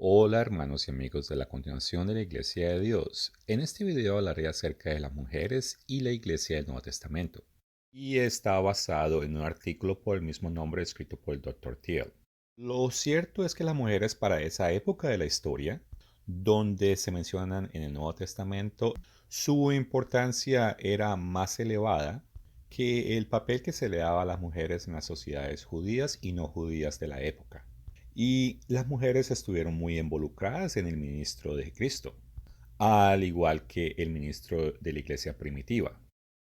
Hola hermanos y amigos de la continuación de la Iglesia de Dios. En este video hablaré acerca de las mujeres y la Iglesia del Nuevo Testamento. Y está basado en un artículo por el mismo nombre escrito por el Dr. Thiel. Lo cierto es que las mujeres para esa época de la historia, donde se mencionan en el Nuevo Testamento, su importancia era más elevada que el papel que se le daba a las mujeres en las sociedades judías y no judías de la época. Y las mujeres estuvieron muy involucradas en el ministro de Cristo, al igual que el ministro de la iglesia primitiva.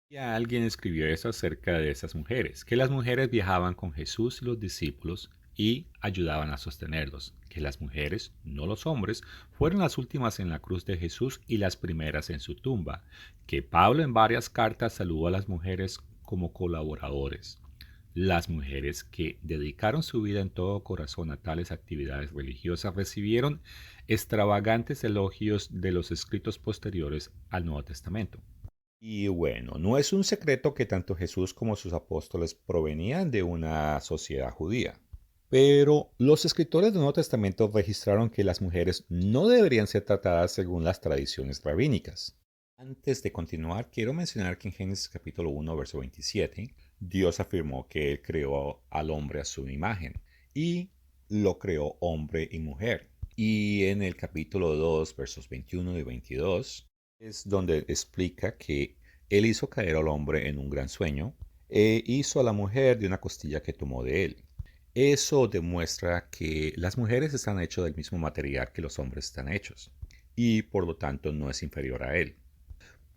Y alguien escribió eso acerca de esas mujeres, que las mujeres viajaban con Jesús y los discípulos y ayudaban a sostenerlos, que las mujeres, no los hombres, fueron las últimas en la cruz de Jesús y las primeras en su tumba, que Pablo en varias cartas saludó a las mujeres como colaboradores. Las mujeres que dedicaron su vida en todo corazón a tales actividades religiosas recibieron extravagantes elogios de los escritos posteriores al Nuevo Testamento. Y bueno, no es un secreto que tanto Jesús como sus apóstoles provenían de una sociedad judía. Pero los escritores del Nuevo Testamento registraron que las mujeres no deberían ser tratadas según las tradiciones rabínicas. Antes de continuar, quiero mencionar que en Génesis capítulo 1, verso 27, Dios afirmó que Él creó al hombre a su imagen y lo creó hombre y mujer. Y en el capítulo 2, versos 21 y 22, es donde explica que Él hizo caer al hombre en un gran sueño e hizo a la mujer de una costilla que tomó de él. Eso demuestra que las mujeres están hechas del mismo material que los hombres están hechos y por lo tanto no es inferior a él.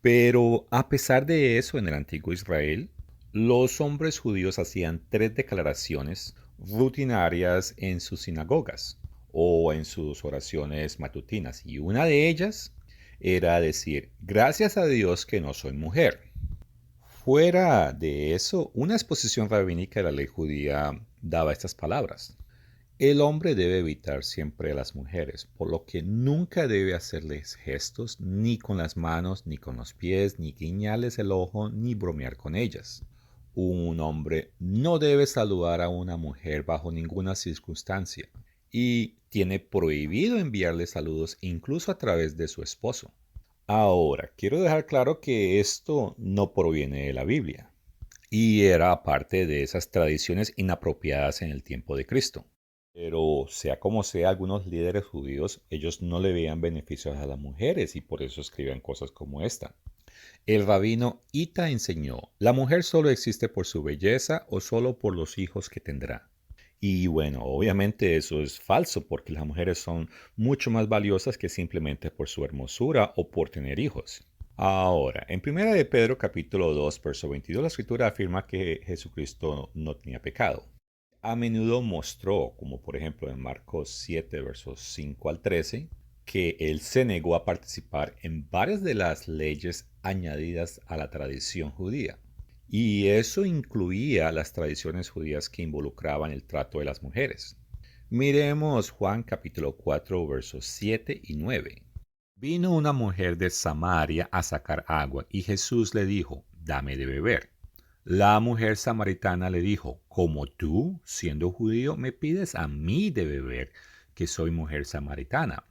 Pero a pesar de eso, en el antiguo Israel, los hombres judíos hacían tres declaraciones rutinarias en sus sinagogas o en sus oraciones matutinas, y una de ellas era decir, gracias a Dios que no soy mujer. Fuera de eso, una exposición rabínica de la ley judía daba estas palabras. El hombre debe evitar siempre a las mujeres, por lo que nunca debe hacerles gestos ni con las manos, ni con los pies, ni guiñarles el ojo, ni bromear con ellas. Un hombre no debe saludar a una mujer bajo ninguna circunstancia y tiene prohibido enviarle saludos incluso a través de su esposo. Ahora, quiero dejar claro que esto no proviene de la Biblia y era parte de esas tradiciones inapropiadas en el tiempo de Cristo. Pero sea como sea, algunos líderes judíos, ellos no le veían beneficios a las mujeres y por eso escribían cosas como esta. El rabino Ita enseñó, la mujer solo existe por su belleza o solo por los hijos que tendrá. Y bueno, obviamente eso es falso porque las mujeres son mucho más valiosas que simplemente por su hermosura o por tener hijos. Ahora, en 1 de Pedro capítulo 2, verso 22, la escritura afirma que Jesucristo no tenía pecado. A menudo mostró, como por ejemplo en Marcos 7, versos 5 al 13, que él se negó a participar en varias de las leyes añadidas a la tradición judía. Y eso incluía las tradiciones judías que involucraban el trato de las mujeres. Miremos Juan capítulo 4, versos 7 y 9. Vino una mujer de Samaria a sacar agua y Jesús le dijo, dame de beber. La mujer samaritana le dijo, ¿cómo tú, siendo judío, me pides a mí de beber, que soy mujer samaritana?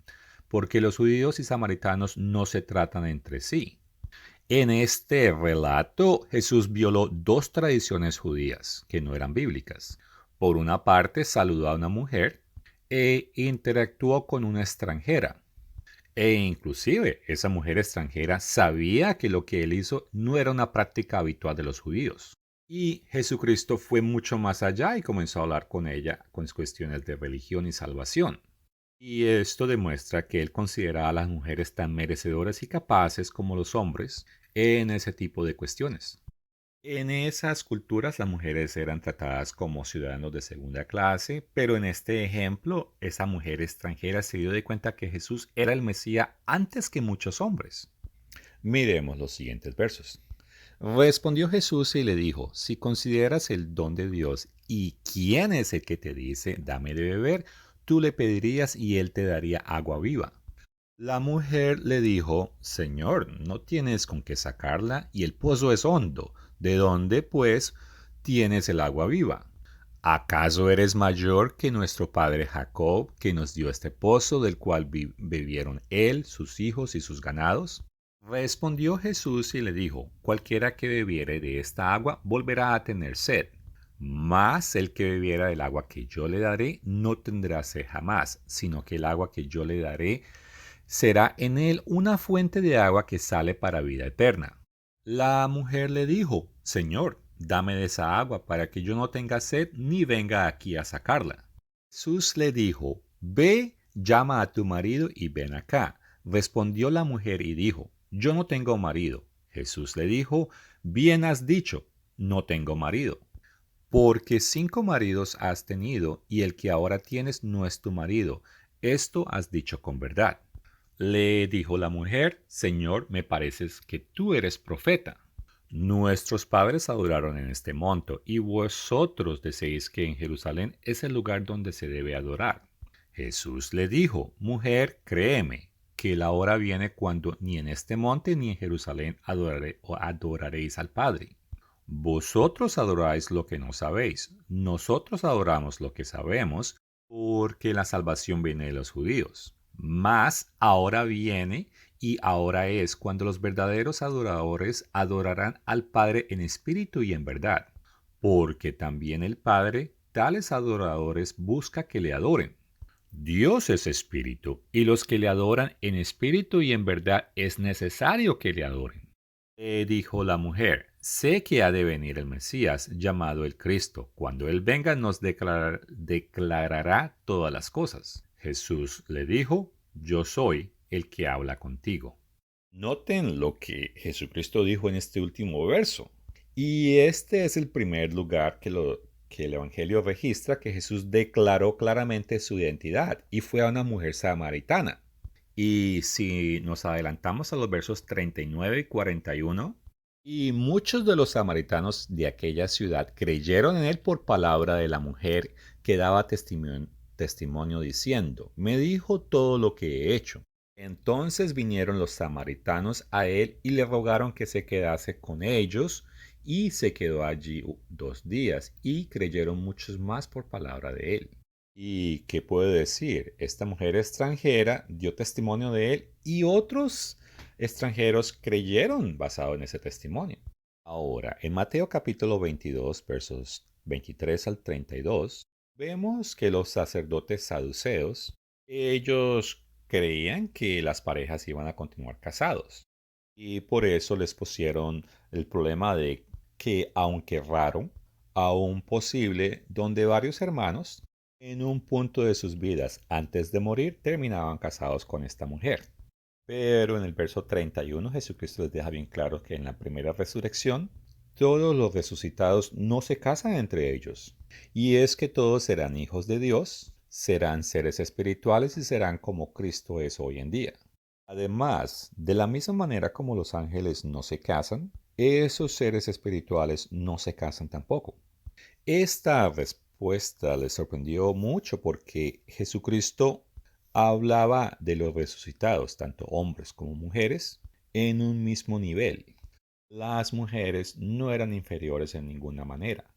Porque los judíos y samaritanos no se tratan entre sí. En este relato, Jesús violó dos tradiciones judías que no eran bíblicas. Por una parte, saludó a una mujer e interactuó con una extranjera. E inclusive, esa mujer extranjera sabía que lo que él hizo no era una práctica habitual de los judíos. Y Jesucristo fue mucho más allá y comenzó a hablar con ella con cuestiones de religión y salvación. Y esto demuestra que él considera a las mujeres tan merecedoras y capaces como los hombres en ese tipo de cuestiones. En esas culturas las mujeres eran tratadas como ciudadanos de segunda clase, pero en este ejemplo esa mujer extranjera se dio de cuenta que Jesús era el Mesías antes que muchos hombres. Miremos los siguientes versos. Respondió Jesús y le dijo, si consideras el don de Dios y quién es el que te dice, dame de beber, tú le pedirías y él te daría agua viva. La mujer le dijo, Señor, no tienes con qué sacarla y el pozo es hondo. ¿De dónde, pues, tienes el agua viva? ¿Acaso eres mayor que nuestro padre Jacob, que nos dio este pozo del cual bebieron él, sus hijos y sus ganados? Respondió Jesús y le dijo, cualquiera que bebiere de esta agua volverá a tener sed, mas el que bebiera del agua que yo le daré no tendrá sed jamás, sino que el agua que yo le daré será en él una fuente de agua que sale para vida eterna. La mujer le dijo, Señor, dame de esa agua para que yo no tenga sed ni venga aquí a sacarla. Jesús le dijo, ve, llama a tu marido y ven acá. Respondió la mujer y dijo, yo no tengo marido. Jesús le dijo, bien has dicho, no tengo marido. Porque 5 maridos has tenido y el que ahora tienes no es tu marido. Esto has dicho con verdad. Le dijo la mujer, Señor, me pareces que tú eres profeta. Nuestros padres adoraron en este monte, y vosotros decís que en Jerusalén es el lugar donde se debe adorar. Jesús le dijo, mujer, créeme, que la hora viene cuando ni en este monte ni en Jerusalén adoraréis al Padre. Vosotros adoráis lo que no sabéis, nosotros adoramos lo que sabemos, porque la salvación viene de los judíos. Mas ahora viene y ahora es cuando los verdaderos adoradores adorarán al Padre en espíritu y en verdad, porque también el Padre tales adoradores busca que le adoren. Dios es espíritu, y los que le adoran en espíritu y en verdad es necesario que le adoren. Dijo la mujer, sé que ha de venir el Mesías, llamado el Cristo. Cuando Él venga nos declarará todas las cosas. Jesús le dijo, yo soy el que habla contigo. Noten lo que Jesucristo dijo en este último verso. Y este es el primer lugar que el Evangelio registra que Jesús declaró claramente su identidad y fue a una mujer samaritana. Y si nos adelantamos a los versos 39 y 41, y muchos de los samaritanos de aquella ciudad creyeron en él por palabra de la mujer que daba testimonio diciendo, me dijo todo lo que he hecho. Entonces vinieron los samaritanos a él y le rogaron que se quedase con ellos, y se quedó allí 2 días, y creyeron muchos más por palabra de él. ¿Y qué puede decir? Esta mujer extranjera dio testimonio de él y otros extranjeros creyeron basado en ese testimonio. Ahora, en Mateo capítulo 22, versos 23 al 32, vemos que los sacerdotes saduceos, ellos creían que las parejas iban a continuar casados. Y por eso les pusieron el problema de que, aunque raro, aún posible, donde varios hermanos en un punto de sus vidas antes de morir terminaban casados con esta mujer. Pero en el verso 31 Jesucristo les deja bien claro que en la primera resurrección todos los resucitados no se casan entre ellos. Y es que todos serán hijos de Dios, serán seres espirituales y serán como Cristo es hoy en día. Además, de la misma manera como los ángeles no se casan, esos seres espirituales no se casan tampoco. Esta respuesta les sorprendió mucho porque Jesucristo hablaba de los resucitados, tanto hombres como mujeres, en un mismo nivel. Las mujeres no eran inferiores en ninguna manera.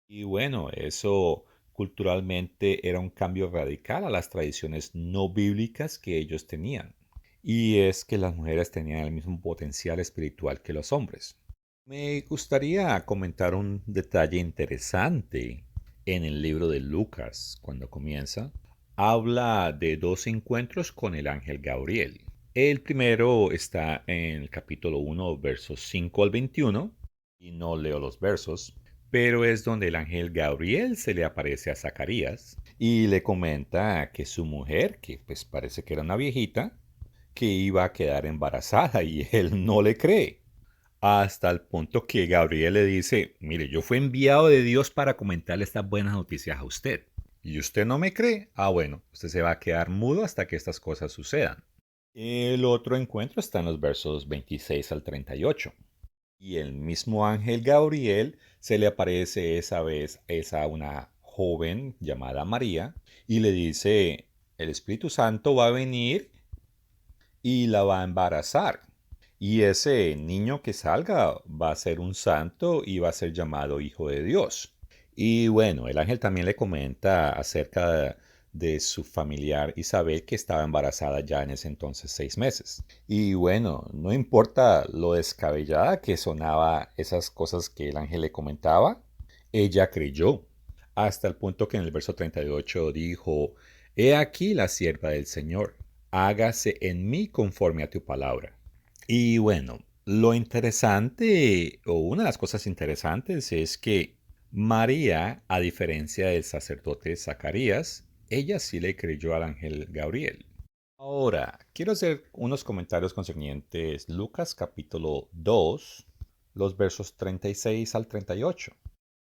Y bueno, eso culturalmente era un cambio radical a las tradiciones no bíblicas que ellos tenían. Y es que las mujeres tenían el mismo potencial espiritual que los hombres. Me gustaría comentar un detalle interesante en el libro de Lucas, cuando comienza. Habla de 2 encuentros con el ángel Gabriel. El primero está en el capítulo 1, versos 5 al 21, y no leo los versos, pero es donde el ángel Gabriel se le aparece a Zacarías y le comenta que su mujer, que pues parece que era una viejita, que iba a quedar embarazada y él no le cree. Hasta el punto que Gabriel le dice, mire, yo fui enviado de Dios para comentarle estas buenas noticias a usted. ¿Y usted no me cree? Ah, bueno, usted se va a quedar mudo hasta que estas cosas sucedan. El otro encuentro está en los versos 26 al 38. Y el mismo ángel Gabriel se le aparece esa vez a una joven llamada María y le dice, el Espíritu Santo va a venir y la va a embarazar. Y ese niño que salga va a ser un santo y va a ser llamado Hijo de Dios. Y bueno, el ángel también le comenta acerca de su familiar Isabel, que estaba embarazada ya en ese entonces 6 meses. Y bueno, no importa lo descabellada que sonaba esas cosas que el ángel le comentaba, ella creyó, hasta el punto que en el verso 38 dijo: He aquí la sierva del Señor, hágase en mí conforme a tu palabra. Y bueno, lo interesante, o una de las cosas interesantes, es que María, a diferencia del sacerdote Zacarías, ella sí le creyó al ángel Gabriel. Ahora, quiero hacer unos comentarios concernientes Lucas capítulo 2, los versos 36 al 38.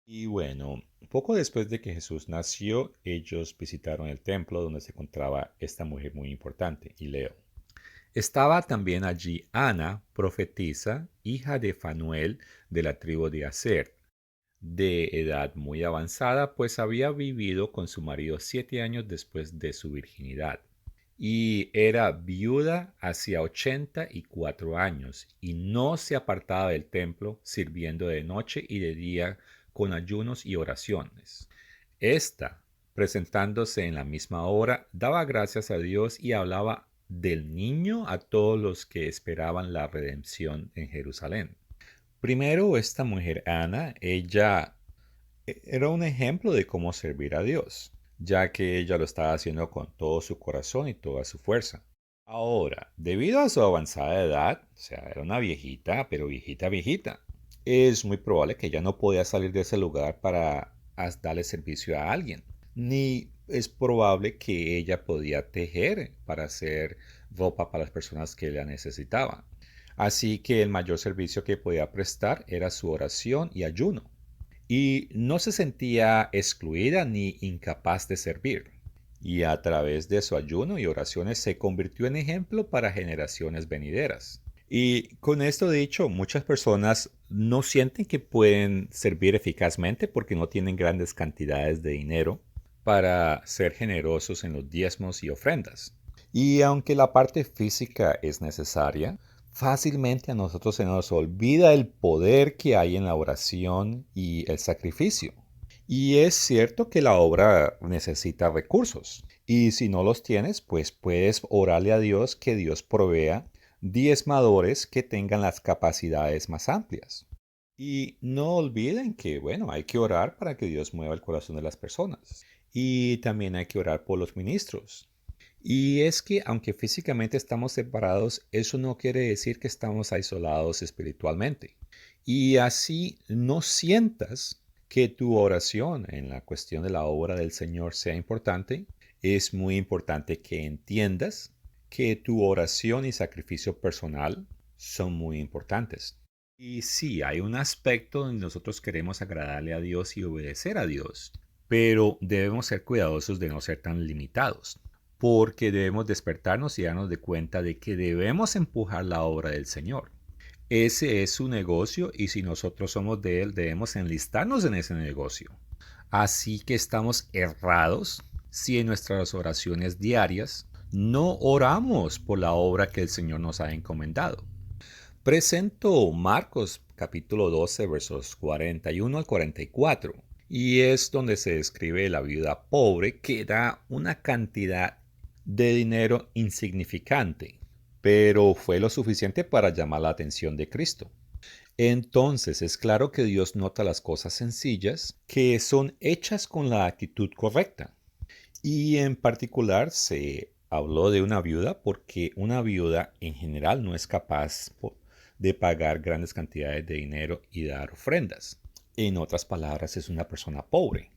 Y bueno, poco después de que Jesús nació, ellos visitaron el templo donde se encontraba esta mujer muy importante, y leo. Estaba también allí Ana, profetisa, hija de Fanuel de la tribu de Aser, de edad muy avanzada, pues había vivido con su marido 7 años después de su virginidad. Y era viuda hacía 84 años, y no se apartaba del templo, sirviendo de noche y de día con ayunos y oraciones. Esta, presentándose en la misma hora, daba gracias a Dios y hablaba del niño a todos los que esperaban la redención en Jerusalén. Primero, esta mujer Ana, ella era un ejemplo de cómo servir a Dios, ya que ella lo estaba haciendo con todo su corazón y toda su fuerza. Ahora, debido a su avanzada edad, o sea, era una viejita, pero viejita, viejita, es muy probable que ella no podía salir de ese lugar para darle servicio a alguien, ni es probable que ella podía tejer para hacer ropa para las personas que la necesitaban. Así que el mayor servicio que podía prestar era su oración y ayuno, y no se sentía excluida ni incapaz de servir. Y a través de su ayuno y oraciones se convirtió en ejemplo para generaciones venideras. Y con esto dicho, muchas personas no sienten que pueden servir eficazmente porque no tienen grandes cantidades de dinero para ser generosos en los diezmos y ofrendas. Y aunque la parte física es necesaria, fácilmente a nosotros se nos olvida el poder que hay en la oración y el sacrificio. Y es cierto que la obra necesita recursos. Y si no los tienes, pues puedes orarle a Dios que Dios provea diezmadores que tengan las capacidades más amplias. Y no olviden que, bueno, hay que orar para que Dios mueva el corazón de las personas. Y también hay que orar por los ministros. Y es que aunque físicamente estamos separados, eso no quiere decir que estamos aislados espiritualmente. Y así no sientas que tu oración en la cuestión de la obra del Señor sea importante. Es muy importante que entiendas que tu oración y sacrificio personal son muy importantes. Y sí, hay un aspecto donde nosotros queremos agradarle a Dios y obedecer a Dios, pero debemos ser cuidadosos de no ser tan limitados, porque debemos despertarnos y darnos de cuenta de que debemos empujar la obra del Señor. Ese es su negocio y si nosotros somos de Él, debemos enlistarnos en ese negocio. Así que estamos errados si en nuestras oraciones diarias no oramos por la obra que el Señor nos ha encomendado. Presento Marcos capítulo 12 versos 41 al 44 y es donde se describe la viuda pobre que da una cantidad de dinero insignificante, pero fue lo suficiente para llamar la atención de Cristo. Entonces es claro que Dios nota las cosas sencillas que son hechas con la actitud correcta. Y en particular se habló de una viuda porque una viuda en general no es capaz de pagar grandes cantidades de dinero y dar ofrendas. En otras palabras, es una persona pobre.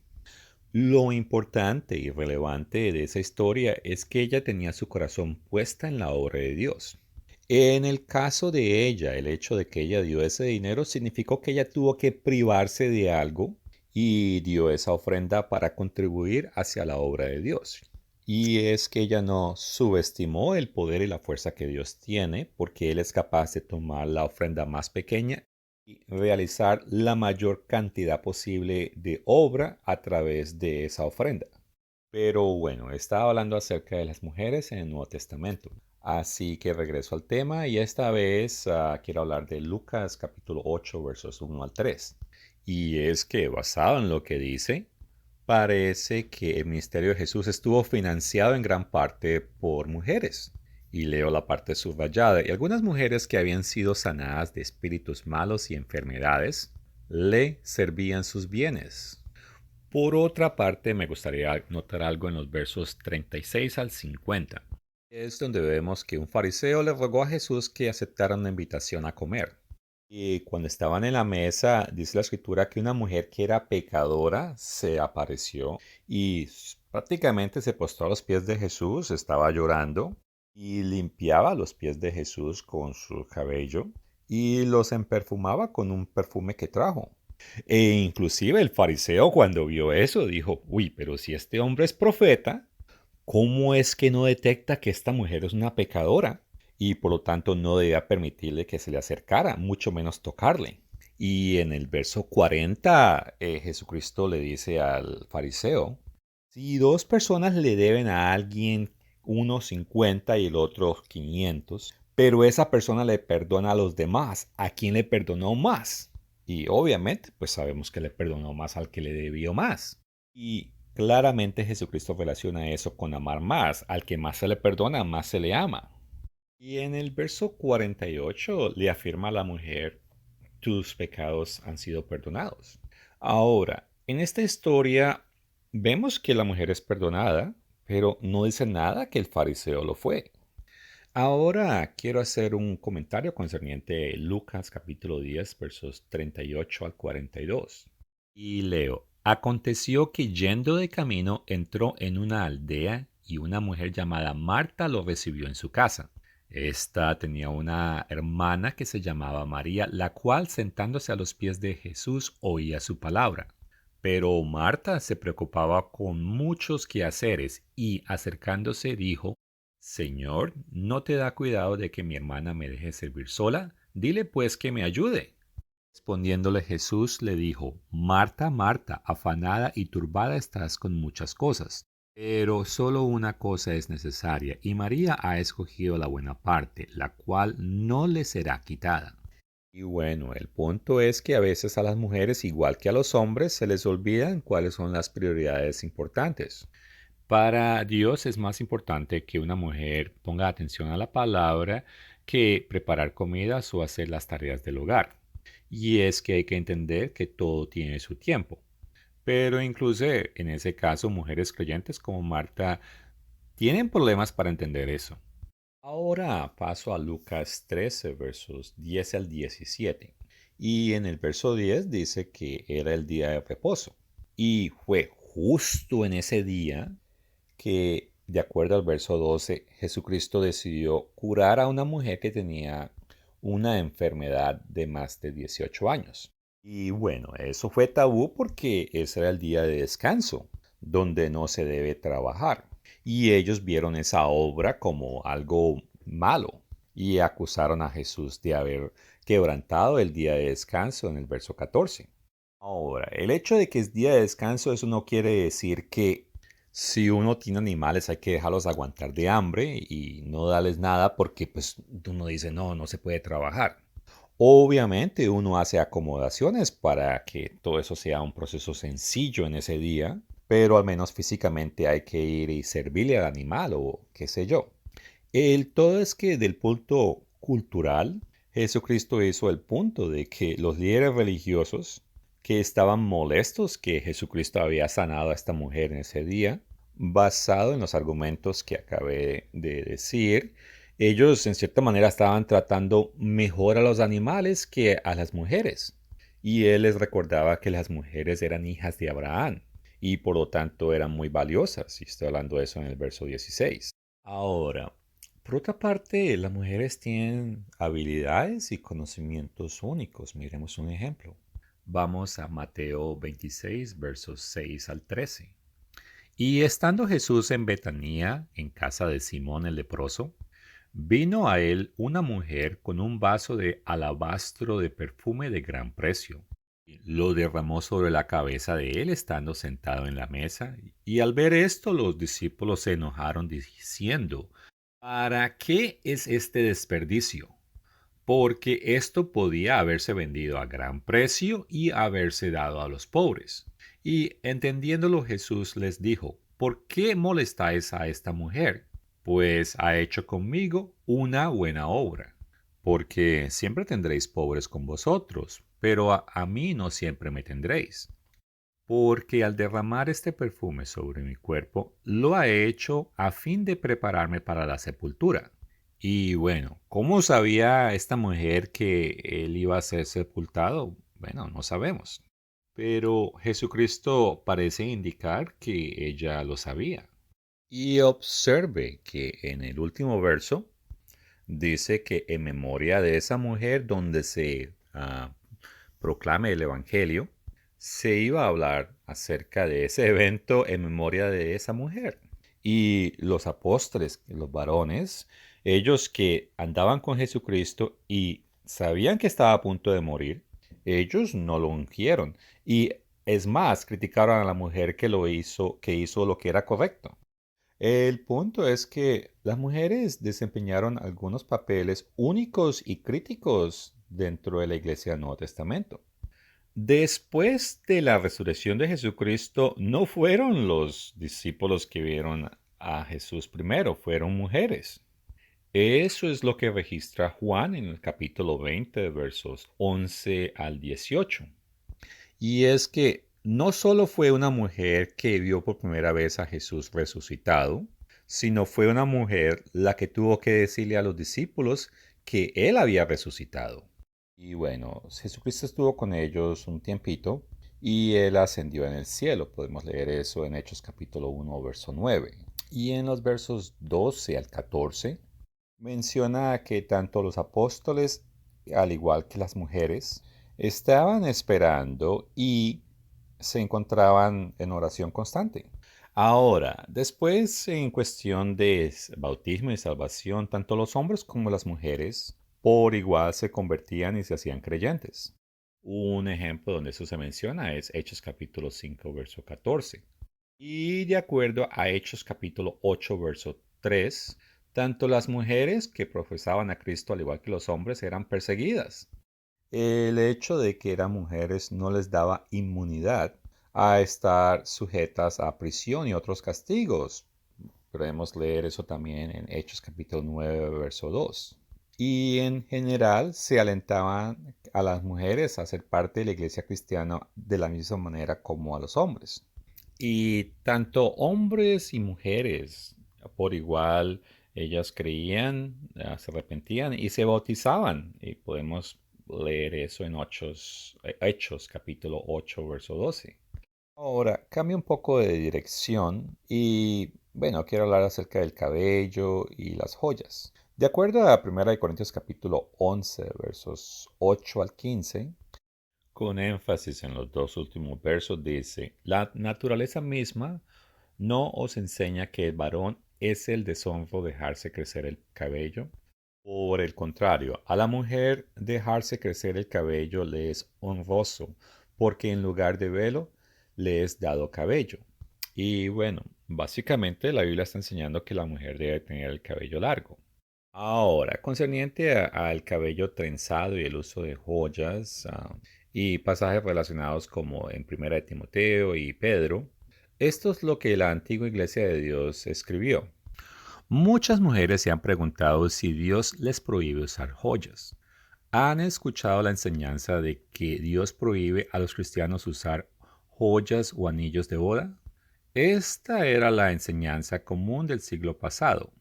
Lo importante y relevante de esa historia es que ella tenía su corazón puesta en la obra de Dios. En el caso de ella, el hecho de que ella dio ese dinero significó que ella tuvo que privarse de algo y dio esa ofrenda para contribuir hacia la obra de Dios. Y es que ella no subestimó el poder y la fuerza que Dios tiene, porque Él es capaz de tomar la ofrenda más pequeña y realizar la mayor cantidad posible de obra a través de esa ofrenda. Pero bueno, estaba hablando acerca de las mujeres en el Nuevo Testamento. Así que regreso al tema y esta vez quiero hablar de Lucas capítulo 8 versos 1 al 3. Y es que, basado en lo que dice, parece que el ministerio de Jesús estuvo financiado en gran parte por mujeres. Y leo la parte subrayada. Y algunas mujeres que habían sido sanadas de espíritus malos y enfermedades le servían sus bienes. Por otra parte, me gustaría notar algo en los versos 36 al 50. Es donde vemos que un fariseo le rogó a Jesús que aceptara una invitación a comer. Y cuando estaban en la mesa, dice la escritura que una mujer que era pecadora se apareció y prácticamente se postró a los pies de Jesús, estaba llorando y limpiaba los pies de Jesús con su cabello y los emperfumaba con un perfume que trajo. E inclusive el fariseo cuando vio eso dijo, uy, pero si este hombre es profeta, ¿cómo es que no detecta que esta mujer es una pecadora? Y por lo tanto no debía permitirle que se le acercara, mucho menos tocarle. Y en el verso 40, Jesucristo le dice al fariseo, si dos personas le deben a alguien uno 50 y el otro 500, pero esa persona le perdona a los demás, ¿a quién le perdonó más? Y obviamente, pues sabemos que le perdonó más al que le debió más. Y claramente Jesucristo relaciona eso con amar más. Al que más se le perdona, más se le ama. Y en el verso 48 le afirma a la mujer, tus pecados han sido perdonados. Ahora, en esta historia vemos que la mujer es perdonada, pero no dice nada que el fariseo lo fue. Ahora quiero hacer un comentario concerniente a Lucas capítulo 10 versos 38 al 42. Y leo, aconteció que yendo de camino entró en una aldea y una mujer llamada Marta lo recibió en su casa. Esta tenía una hermana que se llamaba María, la cual sentándose a los pies de Jesús oía su palabra. Pero Marta se preocupaba con muchos quehaceres y acercándose dijo, Señor, ¿no te da cuidado de que mi hermana me deje servir sola? Dile pues que me ayude. Respondiéndole Jesús le dijo, Marta, Marta, afanada y turbada estás con muchas cosas, pero solo una cosa es necesaria, y María ha escogido la buena parte, la cual no le será quitada. Y bueno, el punto es que a veces a las mujeres, igual que a los hombres, se les olvidan cuáles son las prioridades importantes. Para Dios es más importante que una mujer ponga atención a la palabra que preparar comidas o hacer las tareas del hogar. Y es que hay que entender que todo tiene su tiempo. Pero incluso en ese caso, mujeres creyentes como Marta tienen problemas para entender eso. Ahora paso a Lucas 13, versos 10 al 17. Y en el verso 10 dice que era el día de reposo. Y fue justo en ese día que, de acuerdo al verso 12, Jesucristo decidió curar a una mujer que tenía una enfermedad de más de 18 años. Y bueno, eso fue tabú porque ese era el día de descanso, donde no se debe trabajar. Y ellos vieron esa obra como algo malo y acusaron a Jesús de haber quebrantado el día de descanso en el verso 14. Ahora, el hecho de que es día de descanso, eso no quiere decir que si uno tiene animales hay que dejarlos aguantar de hambre y no darles nada porque pues uno dice no, no se puede trabajar. Obviamente uno hace acomodaciones para que todo eso sea un proceso sencillo en ese día, pero al menos físicamente hay que ir y servirle al animal o qué sé yo. El todo es que del punto cultural, Jesucristo hizo el punto de que los líderes religiosos que estaban molestos que Jesucristo había sanado a esta mujer en ese día, basado en los argumentos que acabé de decir, ellos en cierta manera estaban tratando mejor a los animales que a las mujeres. Y él les recordaba que las mujeres eran hijas de Abraham y por lo tanto eran muy valiosas. Y estoy hablando de eso en el verso 16. Ahora, por otra parte, las mujeres tienen habilidades y conocimientos únicos. Miremos un ejemplo. Vamos a Mateo 26, versos 6 al 13. Y estando Jesús en Betanía, en casa de Simón el leproso, vino a él una mujer con un vaso de alabastro de perfume de gran precio. Lo derramó sobre la cabeza de él estando sentado en la mesa, y al ver esto los discípulos se enojaron diciendo, ¿para qué es este desperdicio? porque esto podía haberse vendido a gran precio y haberse dado a los pobres. Y entendiéndolo, Jesús les dijo: ¿por qué molestáis a esta mujer? Pues ha hecho conmigo una buena obra. Porque siempre tendréis pobres con vosotros, pero a mí no siempre me tendréis. Porque al derramar este perfume sobre mi cuerpo, lo ha hecho a fin de prepararme para la sepultura. Y bueno, ¿cómo sabía esta mujer que él iba a ser sepultado? Bueno, no sabemos. Pero Jesucristo parece indicar que ella lo sabía. Y observe que en el último verso dice que en memoria de esa mujer donde se proclame el Evangelio, se iba a hablar acerca de ese evento en memoria de esa mujer. Y los apóstoles, los varones, ellos que andaban con Jesucristo y sabían que estaba a punto de morir, ellos no lo ungieron. Y es más, criticaron a la mujer que hizo lo que era correcto. El punto es que las mujeres desempeñaron algunos papeles únicos y críticos dentro de la Iglesia del Nuevo Testamento. Después de la resurrección de Jesucristo, no fueron los discípulos que vieron a Jesús primero, fueron mujeres. Eso es lo que registra Juan en el capítulo 20, versos 11 al 18. Y es que no solo fue una mujer que vio por primera vez a Jesús resucitado, sino fue una mujer la que tuvo que decirle a los discípulos que él había resucitado. Y bueno, Jesucristo estuvo con ellos un tiempito y él ascendió en el cielo. Podemos leer eso en Hechos capítulo 1, verso 9. Y en los versos 12 al 14 menciona que tanto los apóstoles, al igual que las mujeres, estaban esperando y se encontraban en oración constante. Ahora, después en cuestión de bautismo y salvación, tanto los hombres como las mujeres por igual se convertían y se hacían creyentes. Un ejemplo donde eso se menciona es Hechos capítulo 5, verso 14. Y de acuerdo a Hechos capítulo 8, verso 3, tanto las mujeres que profesaban a Cristo al igual que los hombres eran perseguidas. El hecho de que eran mujeres no les daba inmunidad a estar sujetas a prisión y otros castigos. Podemos leer eso también en Hechos capítulo 9, verso 2. Y en general se alentaban a las mujeres a ser parte de la iglesia cristiana de la misma manera como a los hombres. Y tanto hombres y mujeres por igual, ellas creían, se arrepentían y se bautizaban. Y podemos leer eso en Hechos capítulo 8, verso 12. Ahora, cambia un poco de dirección y, bueno, quiero hablar acerca del cabello y las joyas. De acuerdo a 1 Corintios capítulo 11, versos 8 al 15, con énfasis en los dos últimos versos, dice: la naturaleza misma no os enseña que el varón es el deshonro dejarse crecer el cabello. Por el contrario, a la mujer dejarse crecer el cabello le es honroso, porque en lugar de velo le es dado cabello. Y bueno, básicamente la Biblia está enseñando que la mujer debe tener el cabello largo. Ahora, concerniente al cabello trenzado y el uso de joyas, y pasajes relacionados como en Primera de Timoteo y Pedro, esto es lo que la antigua Iglesia de Dios escribió. Muchas mujeres se han preguntado si Dios les prohíbe usar joyas. ¿Han escuchado la enseñanza de que Dios prohíbe a los cristianos usar joyas o anillos de boda? Esta era la enseñanza común del siglo pasado,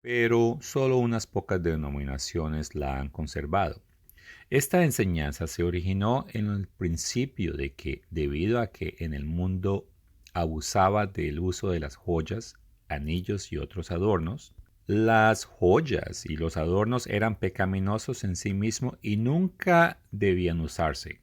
pero solo unas pocas denominaciones la han conservado. Esta enseñanza se originó en el principio de que, debido a que en el mundo abusaba del uso de las joyas, anillos y otros adornos, las joyas y los adornos eran pecaminosos en sí mismos y nunca debían usarse.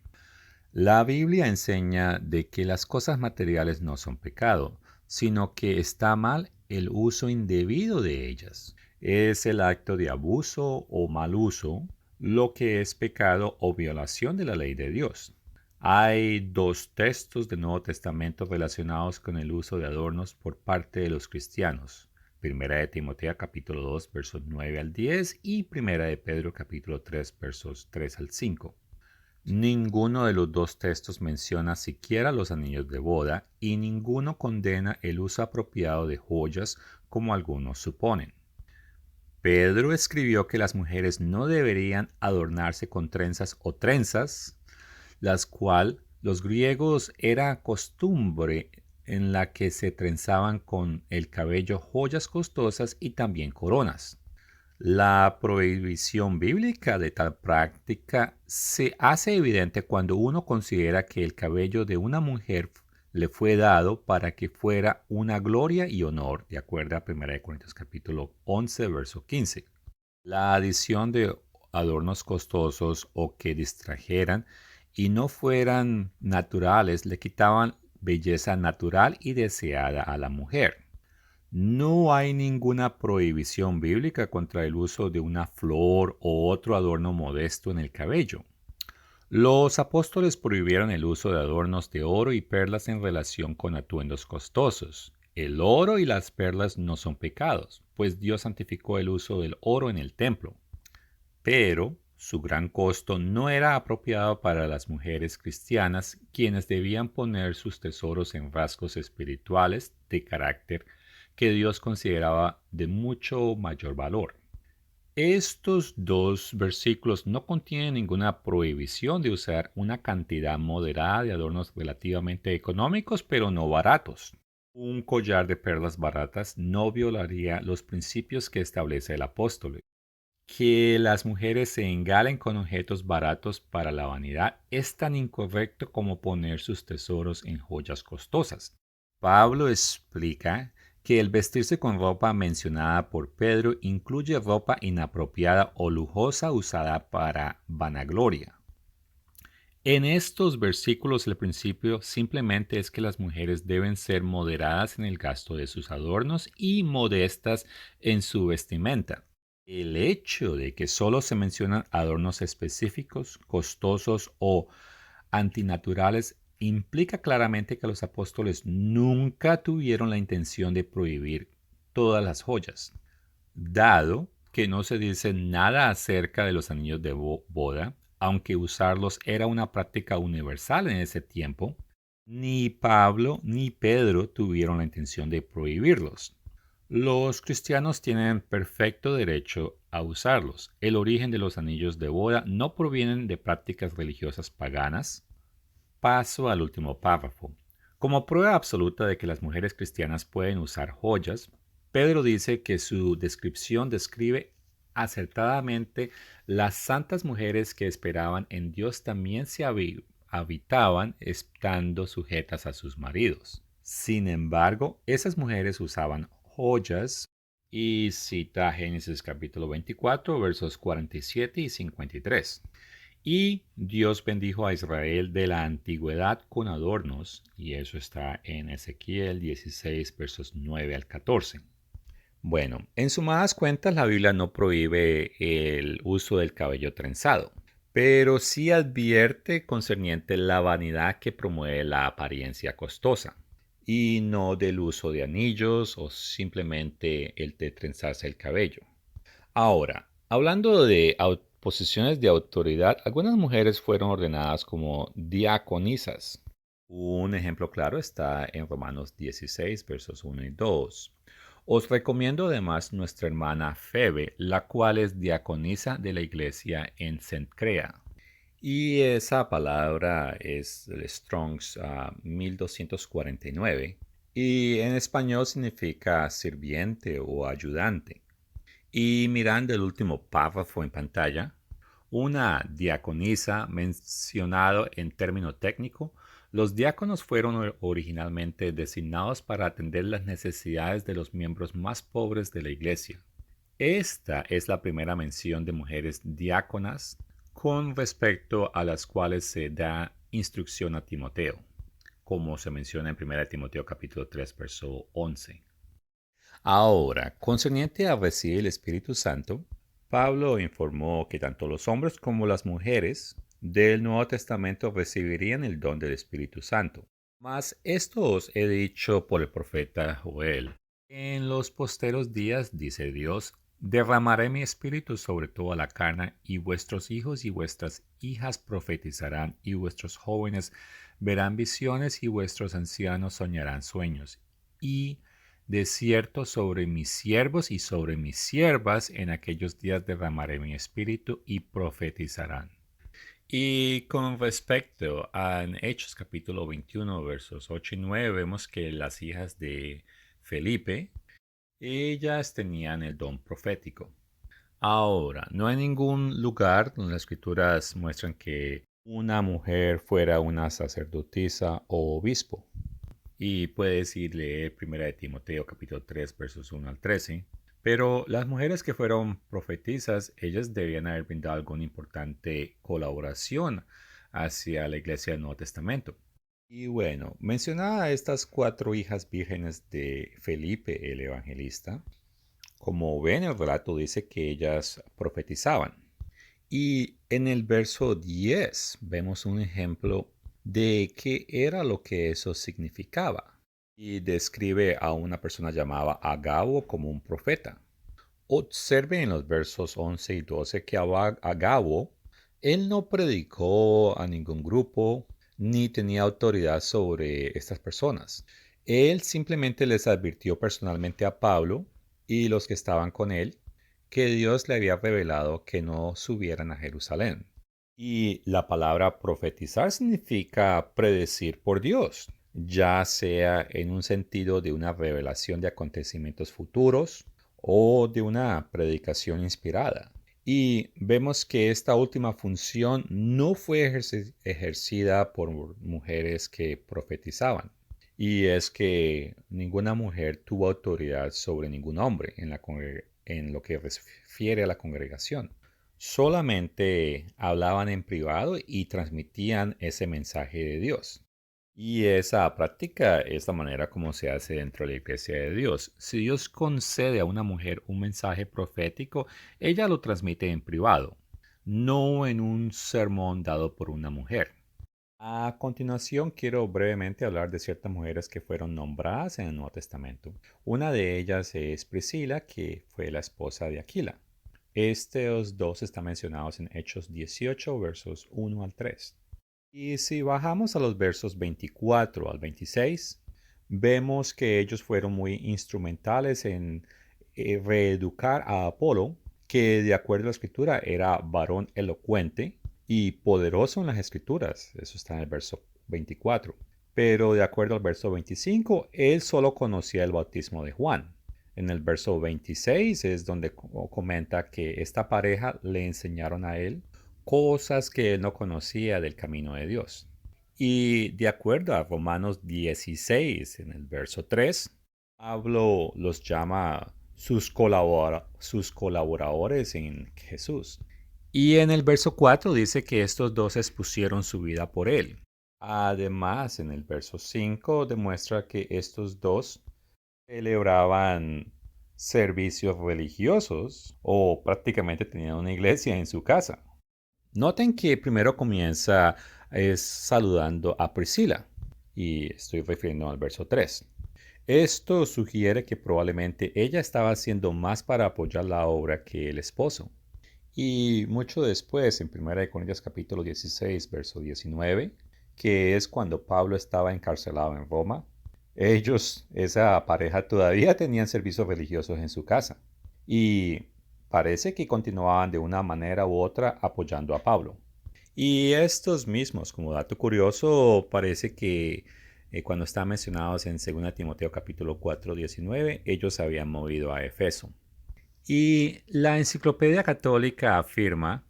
La Biblia enseña de que las cosas materiales no son pecado, sino que está mal el uso indebido de ellas. Es el acto de abuso o mal uso lo que es pecado o violación de la ley de Dios. Hay dos textos del Nuevo Testamento relacionados con el uso de adornos por parte de los cristianos. Primera de Timoteo capítulo 2 versos 9 al 10 y Primera de Pedro capítulo 3 versos 3 al 5. Ninguno de los dos textos menciona siquiera los anillos de boda y ninguno condena el uso apropiado de joyas como algunos suponen. Pedro escribió que las mujeres no deberían adornarse con trenzas o trenzas, las cuales los griegos era costumbre en la que se trenzaban con el cabello joyas costosas y también coronas. La prohibición bíblica de tal práctica se hace evidente cuando uno considera que el cabello de una mujer le fue dado para que fuera una gloria y honor, de acuerdo a 1 Corintios capítulo 11, verso 15. La adición de adornos costosos o que distrajeran y no fueran naturales le quitaban belleza natural y deseada a la mujer. No hay ninguna prohibición bíblica contra el uso de una flor o otro adorno modesto en el cabello. Los apóstoles prohibieron el uso de adornos de oro y perlas en relación con atuendos costosos. El oro y las perlas no son pecados, pues Dios santificó el uso del oro en el templo. Pero su gran costo no era apropiado para las mujeres cristianas, quienes debían poner sus tesoros en rasgos espirituales de carácter que Dios consideraba de mucho mayor valor. Estos dos versículos no contienen ninguna prohibición de usar una cantidad moderada de adornos relativamente económicos, pero no baratos. Un collar de perlas baratas no violaría los principios que establece el apóstol. Que las mujeres se engalen con objetos baratos para la vanidad es tan incorrecto como poner sus tesoros en joyas costosas. Pablo explica que el vestirse con ropa mencionada por Pedro incluye ropa inapropiada o lujosa usada para vanagloria. En estos versículos el principio simplemente es que las mujeres deben ser moderadas en el gasto de sus adornos y modestas en su vestimenta. El hecho de que solo se mencionan adornos específicos, costosos o antinaturales implica claramente que los apóstoles nunca tuvieron la intención de prohibir todas las joyas. Dado que no se dice nada acerca de los anillos de boda, aunque usarlos era una práctica universal en ese tiempo, ni Pablo ni Pedro tuvieron la intención de prohibirlos. Los cristianos tienen perfecto derecho a usarlos. El origen de los anillos de boda no provienen de prácticas religiosas paganas. Paso al último párrafo. Como prueba absoluta de que las mujeres cristianas pueden usar joyas, Pedro dice que su descripción describe acertadamente las santas mujeres que esperaban en Dios también se habitaban estando sujetas a sus maridos. Sin embargo, esas mujeres usaban joyas y cita Génesis capítulo 24 versos 47 y 53. Y Dios bendijo a Israel de la antigüedad con adornos, y eso está en Ezequiel 16 versos 9 al 14. Bueno, en sumadas cuentas la Biblia no prohíbe el uso del cabello trenzado, pero sí advierte concerniente la vanidad que promueve la apariencia costosa y no del uso de anillos o simplemente el de trenzarse el cabello. Ahora, hablando de posiciones de autoridad, algunas mujeres fueron ordenadas como diaconisas. Un ejemplo claro está en Romanos 16, versos 1 y 2. Os recomiendo además nuestra hermana Febe, la cual es diaconisa de la iglesia en Cencrea. Y esa palabra es el Strong's 1249 y en español significa sirviente o ayudante. Y mirando el último párrafo en pantalla, una diaconisa mencionado en término técnico, los diáconos fueron originalmente designados para atender las necesidades de los miembros más pobres de la iglesia. Esta es la primera mención de mujeres diáconas con respecto a las cuales se da instrucción a Timoteo, como se menciona en 1 Timoteo capítulo 3, verso 11. Ahora, concerniente a recibir el Espíritu Santo, Pablo informó que tanto los hombres como las mujeres del Nuevo Testamento recibirían el don del Espíritu Santo. Mas esto os he dicho por el profeta Joel. En los posteros días, dice Dios, derramaré mi espíritu sobre toda la carne, y vuestros hijos y vuestras hijas profetizarán, y vuestros jóvenes verán visiones, y vuestros ancianos soñarán sueños. Y de cierto sobre mis siervos y sobre mis siervas en aquellos días derramaré mi espíritu y profetizarán. Y con respecto a Hechos capítulo 21 versos 8 y 9 vemos que las hijas de Felipe, ellas tenían el don profético. Ahora, no hay ningún lugar donde las escrituras muestran que una mujer fuera una sacerdotisa o obispo. Y puedes ir a leer 1 de Timoteo capítulo 3 versos 1 al 13. Pero las mujeres que fueron profetisas, ellas debían haber brindado alguna importante colaboración hacia la iglesia del Nuevo Testamento. Y bueno, mencionaba a estas cuatro hijas vírgenes de Felipe el Evangelista. Como ven, el relato dice que ellas profetizaban. Y en el verso 10 vemos un ejemplo de qué era lo que eso significaba. Y describe a una persona llamada Agabo como un profeta. Observe en los versos 11 y 12 que Agabo, él no predicó a ningún grupo ni tenía autoridad sobre estas personas. Él simplemente les advirtió personalmente a Pablo y los que estaban con él que Dios le había revelado que no subieran a Jerusalén. Y la palabra profetizar significa predecir por Dios, ya sea en un sentido de una revelación de acontecimientos futuros o de una predicación inspirada. Y vemos que esta última función no fue ejercida por mujeres que profetizaban. Y es que ninguna mujer tuvo autoridad sobre ningún hombre en lo que refiere a la congregación. Solamente hablaban en privado y transmitían ese mensaje de Dios. Y esa práctica es la manera como se hace dentro de la iglesia de Dios. Si Dios concede a una mujer un mensaje profético, ella lo transmite en privado, no en un sermón dado por una mujer. A continuación, quiero brevemente hablar de ciertas mujeres que fueron nombradas en el Nuevo Testamento. Una de ellas es Priscila, que fue la esposa de Aquila. Estos dos están mencionados en Hechos 18, versos 1 al 3. Y si bajamos a los versos 24 al 26, vemos que ellos fueron muy instrumentales en reeducar a Apolo, que de acuerdo a la escritura era varón elocuente y poderoso en las escrituras. Eso está en el verso 24. Pero de acuerdo al verso 25, él solo conocía el bautismo de Juan. En el verso 26 es donde comenta que esta pareja le enseñaron a él cosas que él no conocía del camino de Dios. Y de acuerdo a Romanos 16, en el verso 3, Pablo los llama sus colaboradores en Jesús. Y en el verso 4 dice que estos dos expusieron su vida por él. Además, en el verso 5 demuestra que estos dos celebraban servicios religiosos o prácticamente tenían una iglesia en su casa. Noten que primero comienza es saludando a Priscila, y estoy refiriendo al verso 3. Esto sugiere que probablemente ella estaba haciendo más para apoyar la obra que el esposo. Y mucho después, en 1 Corintios capítulo 16, verso 19, que es cuando Pablo estaba encarcelado en Roma, ellos, esa pareja, todavía tenían servicios religiosos en su casa. Y parece que continuaban de una manera u otra apoyando a Pablo. Y estos mismos, como dato curioso, parece que cuando están mencionados en 2 Timoteo capítulo 4, 19, ellos se habían movido a Efeso. Y la Enciclopedia Católica afirma,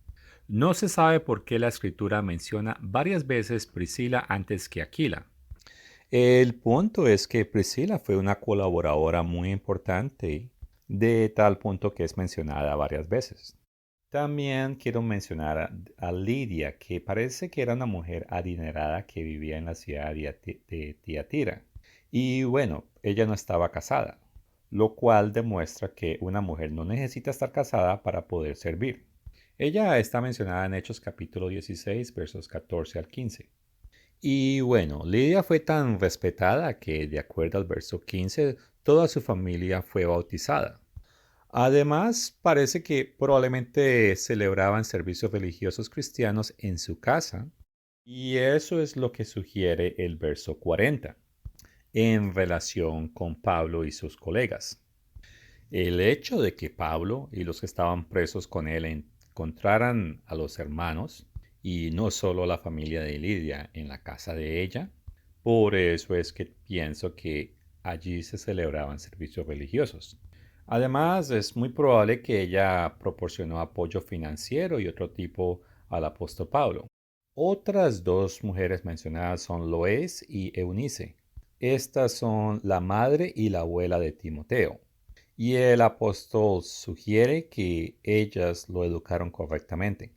no se sabe por qué la escritura menciona varias veces Priscila antes que Aquila. El punto es que Priscila fue una colaboradora muy importante, de tal punto que es mencionada varias veces. También quiero mencionar a Lidia, que parece que era una mujer adinerada que vivía en la ciudad de Tiatira. Y bueno, ella no estaba casada, lo cual demuestra que una mujer no necesita estar casada para poder servir. Ella está mencionada en Hechos capítulo 16, versos 14 al 15. Y bueno, Lidia fue tan respetada que, de acuerdo al verso 15, toda su familia fue bautizada. Además, parece que probablemente celebraban servicios religiosos cristianos en su casa, y eso es lo que sugiere el verso 40 en relación con Pablo y sus colegas. El hecho de que Pablo y los que estaban presos con él encontraran a los hermanos y no solo a la familia de Lidia en la casa de ella, por eso es que pienso que allí se celebraban servicios religiosos. Además, es muy probable que ella proporcionó apoyo financiero y otro tipo al apóstol Pablo. Otras dos mujeres mencionadas son Loés y Eunice. Estas son la madre y la abuela de Timoteo. Y el apóstol sugiere que ellas lo educaron correctamente.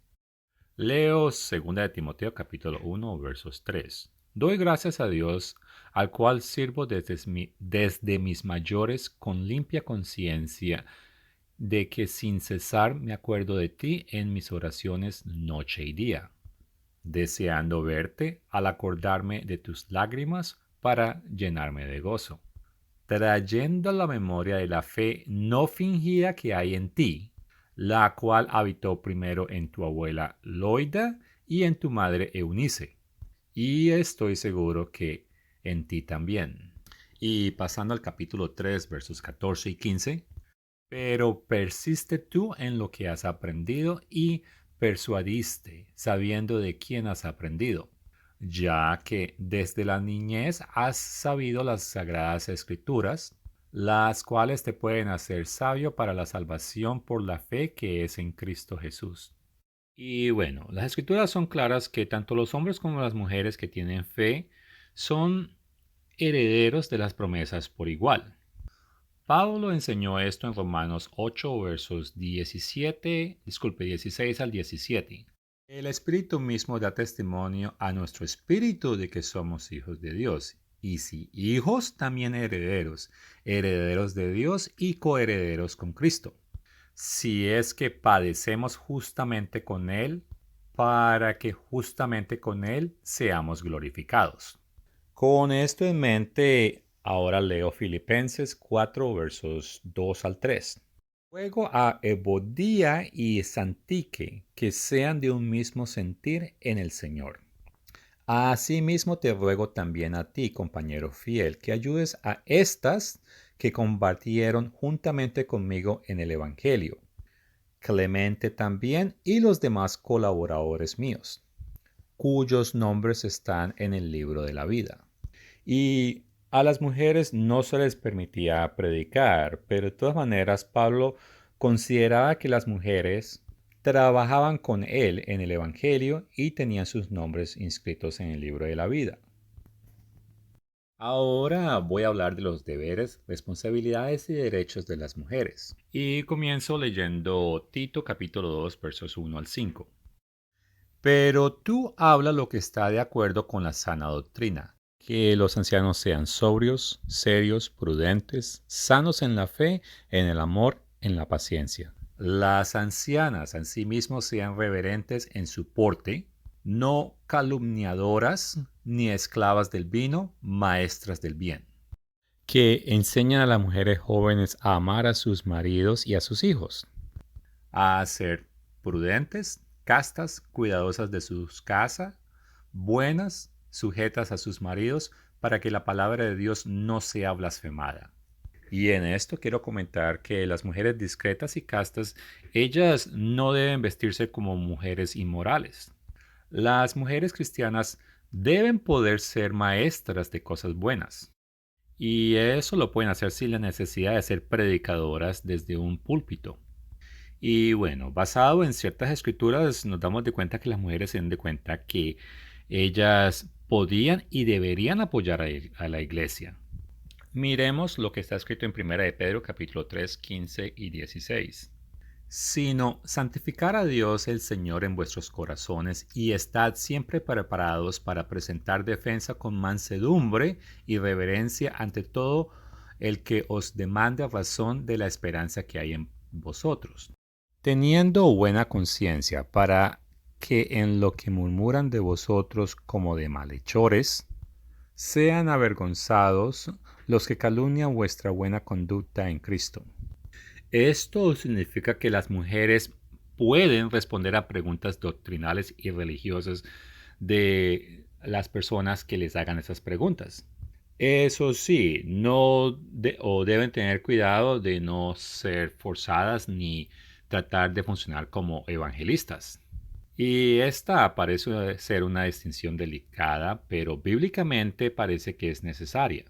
Leo 2 de Timoteo capítulo 1 versos 3. Doy gracias a Dios, al cual sirvo desde mis mayores con limpia conciencia, de que sin cesar me acuerdo de ti en mis oraciones noche y día, deseando verte al acordarme de tus lágrimas para llenarme de gozo, trayendo la memoria de la fe no fingida que hay en ti, la cual habitó primero en tu abuela Loida y en tu madre Eunice, y estoy seguro que en ti también. Y pasando al capítulo 3, versos 14 y 15, pero persiste tú en lo que has aprendido y persuadiste, sabiendo de quién has aprendido, ya que desde la niñez has sabido las sagradas escrituras, las cuales te pueden hacer sabio para la salvación por la fe que es en Cristo Jesús. Y bueno, las escrituras son claras que tanto los hombres como las mujeres que tienen fe son herederos de las promesas por igual. Pablo enseñó esto en Romanos 8, versos 16 al 17. El Espíritu mismo da testimonio a nuestro espíritu de que somos hijos de Dios. Y si hijos, también herederos, herederos de Dios y coherederos con Cristo. Si es que padecemos justamente con Él, para que justamente con Él seamos glorificados. Con esto en mente, ahora leo Filipenses 4 versos 2 al 3. Ruego a Evodía y Santique que sean de un mismo sentir en el Señor. Asimismo te ruego también a ti, compañero fiel, que ayudes a estas que combatieron juntamente conmigo en el Evangelio, Clemente también y los demás colaboradores míos, cuyos nombres están en el libro de la vida. Y a las mujeres no se les permitía predicar, pero de todas maneras Pablo consideraba que las mujeres trabajaban con él en el Evangelio y tenían sus nombres inscritos en el libro de la vida. Ahora voy a hablar de los deberes, responsabilidades y derechos de las mujeres. Y comienzo leyendo Tito capítulo 2 versos 1 al 5. Pero tú habla lo que está de acuerdo con la sana doctrina, que los ancianos sean sobrios, serios, prudentes, sanos en la fe, en el amor, en la paciencia. Las ancianas asimismo sean reverentes en su porte, no calumniadoras ni esclavas del vino, maestras del bien, que enseñan a las mujeres jóvenes a amar a sus maridos y a sus hijos, a ser prudentes, castas, cuidadosas de sus casas, buenas, sujetas a sus maridos, para que la palabra de Dios no sea blasfemada. Y en esto quiero comentar que las mujeres discretas y castas, ellas no deben vestirse como mujeres inmorales. Las mujeres cristianas deben poder ser maestras de cosas buenas. Y eso lo pueden hacer sin la necesidad de ser predicadoras desde un púlpito. Y bueno, basado en ciertas escrituras, nos damos de cuenta que las mujeres se dan de cuenta que ellas podían y deberían apoyar a la iglesia. Miremos lo que está escrito en 1 de Pedro capítulo 3, 15 y 16. Sino santificar a Dios el Señor en vuestros corazones y estad siempre preparados para presentar defensa con mansedumbre y reverencia ante todo el que os demande razón de la esperanza que hay en vosotros, teniendo buena conciencia, para que en lo que murmuran de vosotros como de malhechores, sean avergonzados los que calumnian vuestra buena conducta en Cristo. Esto significa que las mujeres pueden responder a preguntas doctrinales y religiosas de las personas que les hagan esas preguntas. Eso sí, o deben tener cuidado de no ser forzadas ni tratar de funcionar como evangelistas. Y esta parece ser una distinción delicada, pero bíblicamente parece que es necesaria.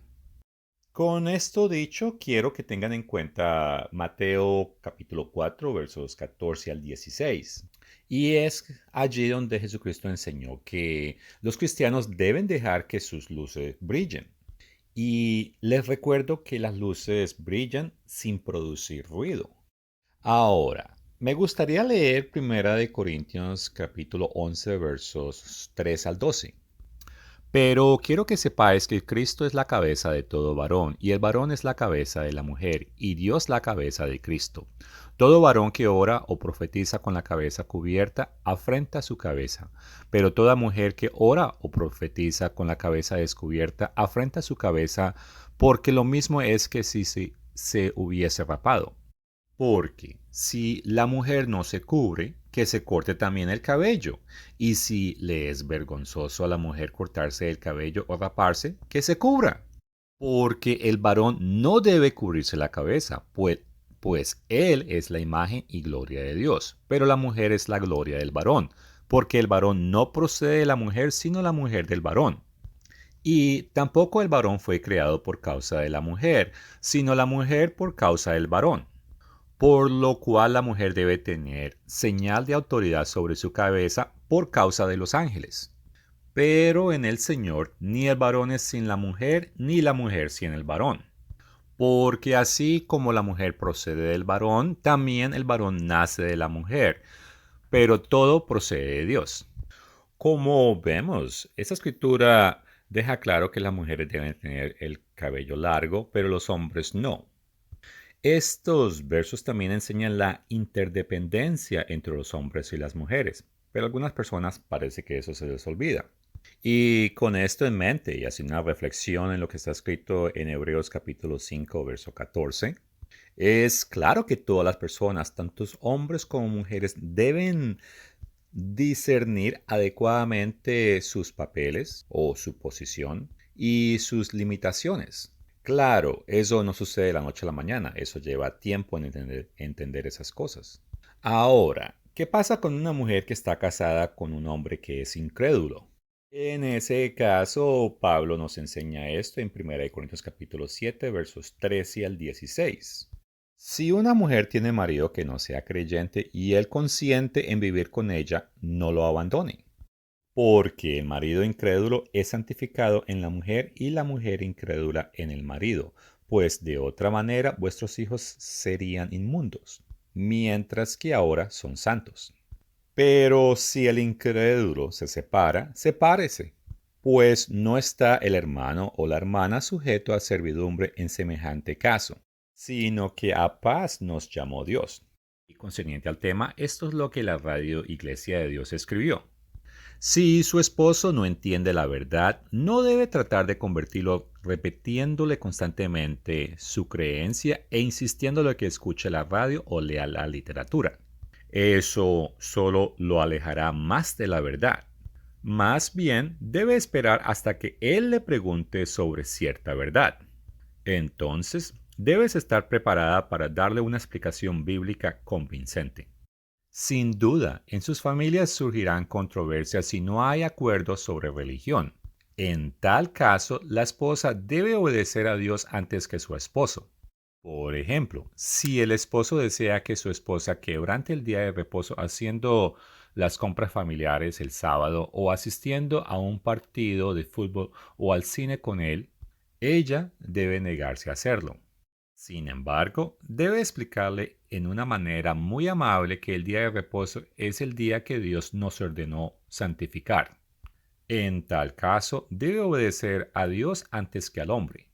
Con esto dicho, quiero que tengan en cuenta Mateo capítulo 4, versos 14 al 16. Y es allí donde Jesucristo enseñó que los cristianos deben dejar que sus luces brillen. Y les recuerdo que las luces brillan sin producir ruido. Ahora, me gustaría leer 1 Corintios capítulo 11 versos 3 al 12. Pero quiero que sepáis que Cristo es la cabeza de todo varón, y el varón es la cabeza de la mujer, y Dios la cabeza de Cristo. Todo varón que ora o profetiza con la cabeza cubierta afrenta su cabeza, pero toda mujer que ora o profetiza con la cabeza descubierta afrenta su cabeza, porque lo mismo es que si se hubiese rapado. Porque si la mujer no se cubre, que se corte también el cabello. Y si le es vergonzoso a la mujer cortarse el cabello o raparse, que se cubra. Porque el varón no debe cubrirse la cabeza, pues él es la imagen y gloria de Dios. Pero la mujer es la gloria del varón, porque el varón no procede de la mujer, sino la mujer del varón. Y tampoco el varón fue creado por causa de la mujer, sino la mujer por causa del varón, por lo cual la mujer debe tener señal de autoridad sobre su cabeza por causa de los ángeles. Pero en el Señor ni el varón es sin la mujer, ni la mujer sin el varón. Porque así como la mujer procede del varón, también el varón nace de la mujer, pero todo procede de Dios. Como vemos, esta escritura deja claro que las mujeres deben tener el cabello largo, pero los hombres no. Estos versos también enseñan la interdependencia entre los hombres y las mujeres, pero a algunas personas parece que eso se les olvida. Y con esto en mente, y haciendo una reflexión en lo que está escrito en Hebreos capítulo 5, verso 14, es claro que todas las personas, tanto hombres como mujeres, deben discernir adecuadamente sus papeles o su posición y sus limitaciones. Claro, eso no sucede de la noche a la mañana, eso lleva tiempo en entender esas cosas. Ahora, ¿qué pasa con una mujer que está casada con un hombre que es incrédulo? En ese caso, Pablo nos enseña esto en 1 Corintios capítulo 7, versos 13 al 16. Si una mujer tiene marido que no sea creyente y él consiente en vivir con ella, no lo abandone. Porque el marido incrédulo es santificado en la mujer y la mujer incrédula en el marido, pues de otra manera vuestros hijos serían inmundos, mientras que ahora son santos. Pero si el incrédulo se separa, sepárese, pues no está el hermano o la hermana sujeto a servidumbre en semejante caso, sino que a paz nos llamó Dios. Y concerniente al tema, esto es lo que la Radio Iglesia de Dios escribió. Si su esposo no entiende la verdad, no debe tratar de convertirlo repitiéndole constantemente su creencia e insistiéndole que escuche la radio o lea la literatura. Eso solo lo alejará más de la verdad. Más bien, debe esperar hasta que él le pregunte sobre cierta verdad. Entonces, debes estar preparada para darle una explicación bíblica convincente. Sin duda, en sus familias surgirán controversias si no hay acuerdo sobre religión. En tal caso, la esposa debe obedecer a Dios antes que su esposo. Por ejemplo, si el esposo desea que su esposa quebrante el día de reposo haciendo las compras familiares el sábado o asistiendo a un partido de fútbol o al cine con él, ella debe negarse a hacerlo. Sin embargo, debe explicarle en una manera muy amable que el día de reposo es el día que Dios nos ordenó santificar. En tal caso, debe obedecer a Dios antes que al hombre.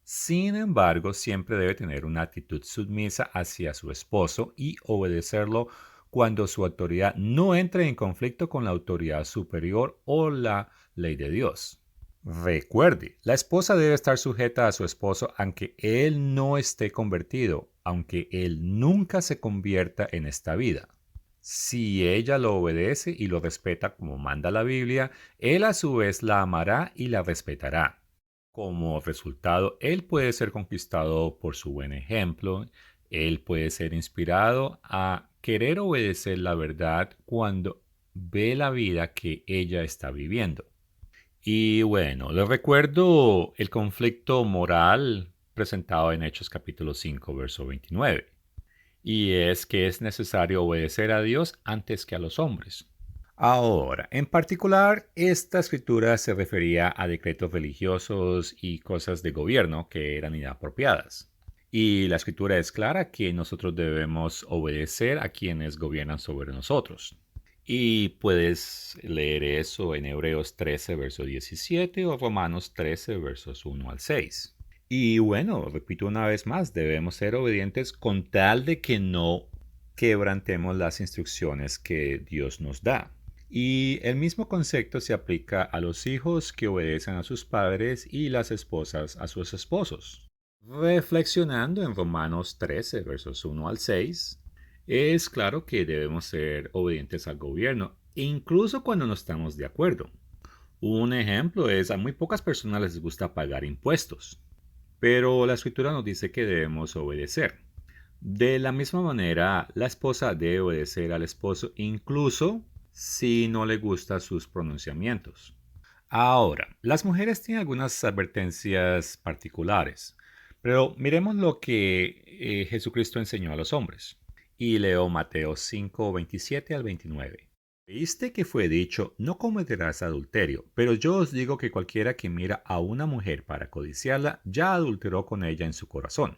Sin embargo, siempre debe tener una actitud sumisa hacia su esposo y obedecerlo cuando su autoridad no entre en conflicto con la autoridad superior o la ley de Dios. Recuerde, la esposa debe estar sujeta a su esposo aunque él no esté convertido, aunque él nunca se convierta en esta vida. Si ella lo obedece y lo respeta como manda la Biblia, él a su vez la amará y la respetará. Como resultado, él puede ser conquistado por su buen ejemplo, él puede ser inspirado a querer obedecer la verdad cuando ve la vida que ella está viviendo. Y bueno, les recuerdo el conflicto moral presentado en Hechos capítulo 5, verso 29. Y es que es necesario obedecer a Dios antes que a los hombres. Ahora, en particular, esta escritura se refería a decretos religiosos y cosas de gobierno que eran inapropiadas. Y la escritura es clara que nosotros debemos obedecer a quienes gobiernan sobre nosotros. Y puedes leer eso en Hebreos 13, verso 17 o Romanos 13, versos 1 al 6. Y bueno, repito una vez más, debemos ser obedientes con tal de que no quebrantemos las instrucciones que Dios nos da. Y el mismo concepto se aplica a los hijos que obedecen a sus padres y las esposas a sus esposos. Reflexionando en Romanos 13, versos 1 al 6, es claro que debemos ser obedientes al gobierno, incluso cuando no estamos de acuerdo. Un ejemplo es, a muy pocas personas les gusta pagar impuestos, pero la escritura nos dice que debemos obedecer. De la misma manera, la esposa debe obedecer al esposo incluso si no le gustan sus pronunciamientos. Ahora, las mujeres tienen algunas advertencias particulares, pero miremos lo que Jesucristo enseñó a los hombres. Y leo Mateo 5, 27 al 29. Viste que fue dicho, no cometerás adulterio, pero yo os digo que cualquiera que mira a una mujer para codiciarla, ya adulteró con ella en su corazón.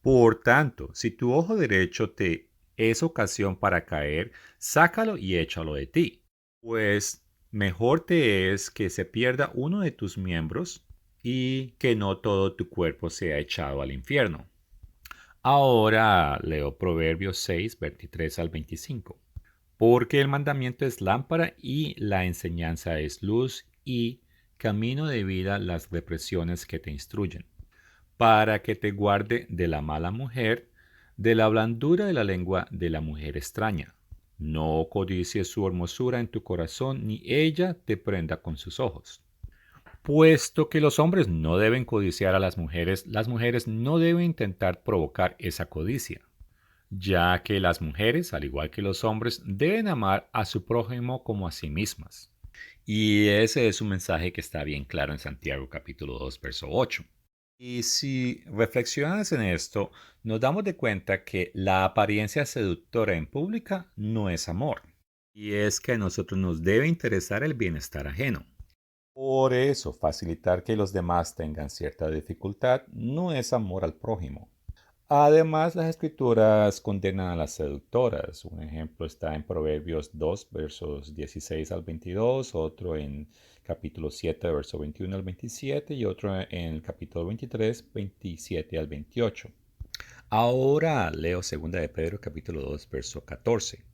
Por tanto, si tu ojo derecho te es ocasión para caer, sácalo y échalo de ti. Pues mejor te es que se pierda uno de tus miembros y que no todo tu cuerpo sea echado al infierno. Ahora leo Proverbios 6, 23 al 25. Porque el mandamiento es lámpara y la enseñanza es luz y camino de vida las represiones que te instruyen, para que te guarde de la mala mujer, de la blandura de la lengua de la mujer extraña. No codicies su hermosura en tu corazón, ni ella te prenda con sus ojos. Puesto que los hombres no deben codiciar a las mujeres no deben intentar provocar esa codicia, ya que las mujeres, al igual que los hombres, deben amar a su prójimo como a sí mismas. Y ese es un mensaje que está bien claro en Santiago capítulo 2, verso 8. Y si reflexionas en esto, nos damos de cuenta que la apariencia seductora en pública no es amor. Y es que a nosotros nos debe interesar el bienestar ajeno. Por eso, facilitar que los demás tengan cierta dificultad no es amor al prójimo. Además, las escrituras condenan a las seductoras. Un ejemplo está en Proverbios 2, versos 16 al 22, otro en capítulo 7, verso 21 al 27 y otro en el capítulo 23, 27 al 28. Ahora leo 2 de Pedro capítulo 2, verso 14.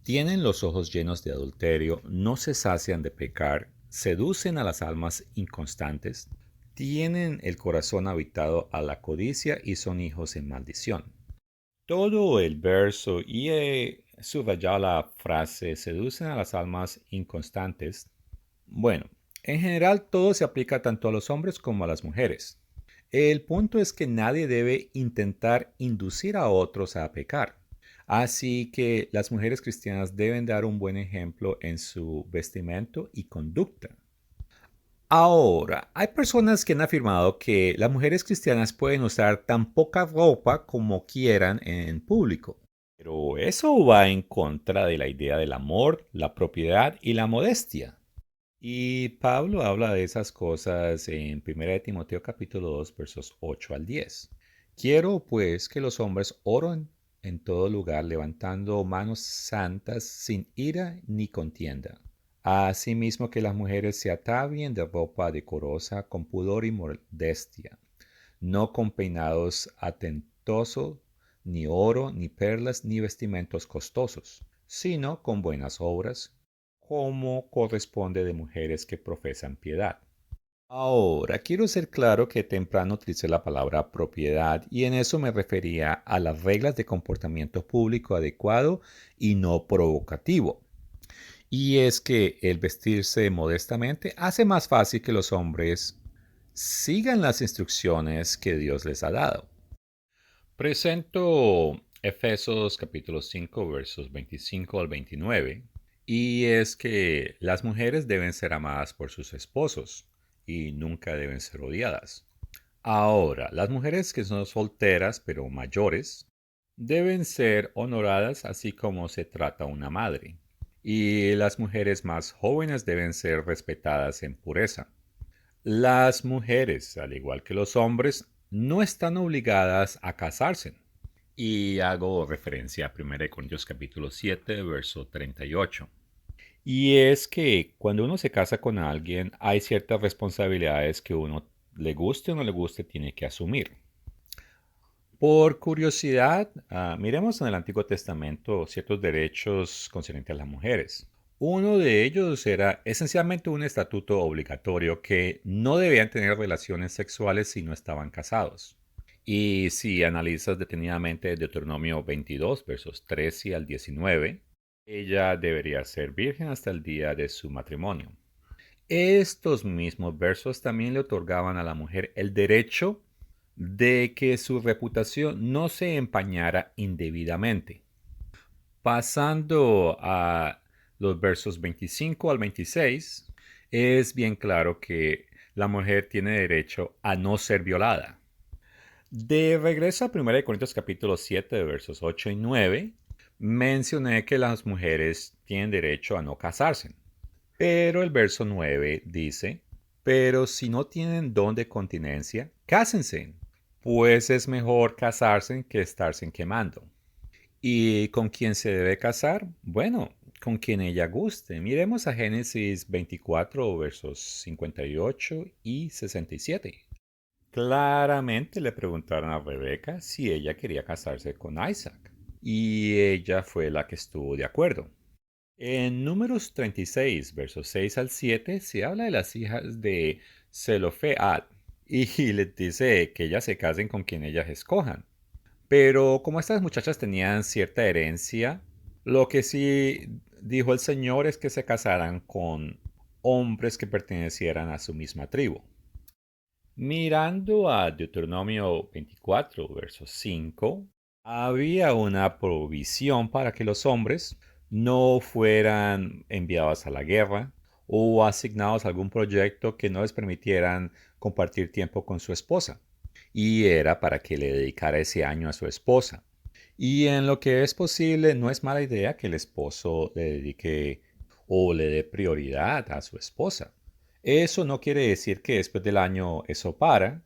Tienen los ojos llenos de adulterio, no se sacian de pecar, seducen a las almas inconstantes, tienen el corazón habitado a la codicia y son hijos en maldición. Todo el verso y he subrayado la frase seducen a las almas inconstantes. Bueno, en general todo se aplica tanto a los hombres como a las mujeres. El punto es que nadie debe intentar inducir a otros a pecar. Así que las mujeres cristianas deben dar un buen ejemplo en su vestimento y conducta. Ahora, hay personas que han afirmado que las mujeres cristianas pueden usar tan poca ropa como quieran en público. Pero eso va en contra de la idea del amor, la propiedad y la modestia. Y Pablo habla de esas cosas en 1 de Timoteo capítulo 2 versos 8 al 10. Quiero pues que los hombres oren en todo lugar levantando manos santas sin ira ni contienda. Asimismo que las mujeres se atavíen de ropa decorosa con pudor y modestia, no con peinados atentosos, ni oro, ni perlas, ni vestimentos costosos, sino con buenas obras, como corresponde de mujeres que profesan piedad. Ahora, quiero ser claro que temprano utilicé la palabra propiedad y en eso me refería a las reglas de comportamiento público adecuado y no provocativo. Y es que el vestirse modestamente hace más fácil que los hombres sigan las instrucciones que Dios les ha dado. Presento Efesios capítulo 5 versos 25 al 29 y es que las mujeres deben ser amadas por sus esposos y nunca deben ser odiadas. Ahora, las mujeres que son solteras pero mayores deben ser honoradas así como se trata a una madre. Y las mujeres más jóvenes deben ser respetadas en pureza. Las mujeres, al igual que los hombres, no están obligadas a casarse. Y hago referencia a 1 Corintios capítulo 7, verso 38. Y es que cuando uno se casa con alguien, hay ciertas responsabilidades que uno, le guste o no le guste, tiene que asumir. Por curiosidad, miremos en el Antiguo Testamento ciertos derechos concernientes a las mujeres. Uno de ellos era esencialmente un estatuto obligatorio que no debían tener relaciones sexuales si no estaban casados. Y si analizas detenidamente Deuteronomio 22, versos 13 al 19, ella debería ser virgen hasta el día de su matrimonio. Estos mismos versos también le otorgaban a la mujer el derecho de que su reputación no se empañara indebidamente. Pasando a los versos 25 al 26, es bien claro que la mujer tiene derecho a no ser violada. De regreso a 1 Corintios capítulo 7, versos 8 y 9, mencioné que las mujeres tienen derecho a no casarse. Pero el verso 9 dice, pero si no tienen don de continencia, cásense, pues es mejor casarse que estarse quemando. ¿Y con quién se debe casar? Bueno, con quien ella guste. Miremos a Génesis 24, versos 58 y 67. Claramente le preguntaron a Rebeca si ella quería casarse con Isaac, y ella fue la que estuvo de acuerdo. En Números 36, versos 6 al 7, se habla de las hijas de Zelofead y les dice que ellas se casen con quien ellas escojan. Pero como estas muchachas tenían cierta herencia, lo que sí dijo el Señor es que se casaran con hombres que pertenecieran a su misma tribu. Mirando a Deuteronomio 24, verso 5, había una provisión para que los hombres no fueran enviados a la guerra o asignados a algún proyecto que no les permitieran compartir tiempo con su esposa. Y era para que le dedicara ese año a su esposa. Y en lo que es posible, no es mala idea que el esposo le dedique o le dé prioridad a su esposa. Eso no quiere decir que después del año eso para,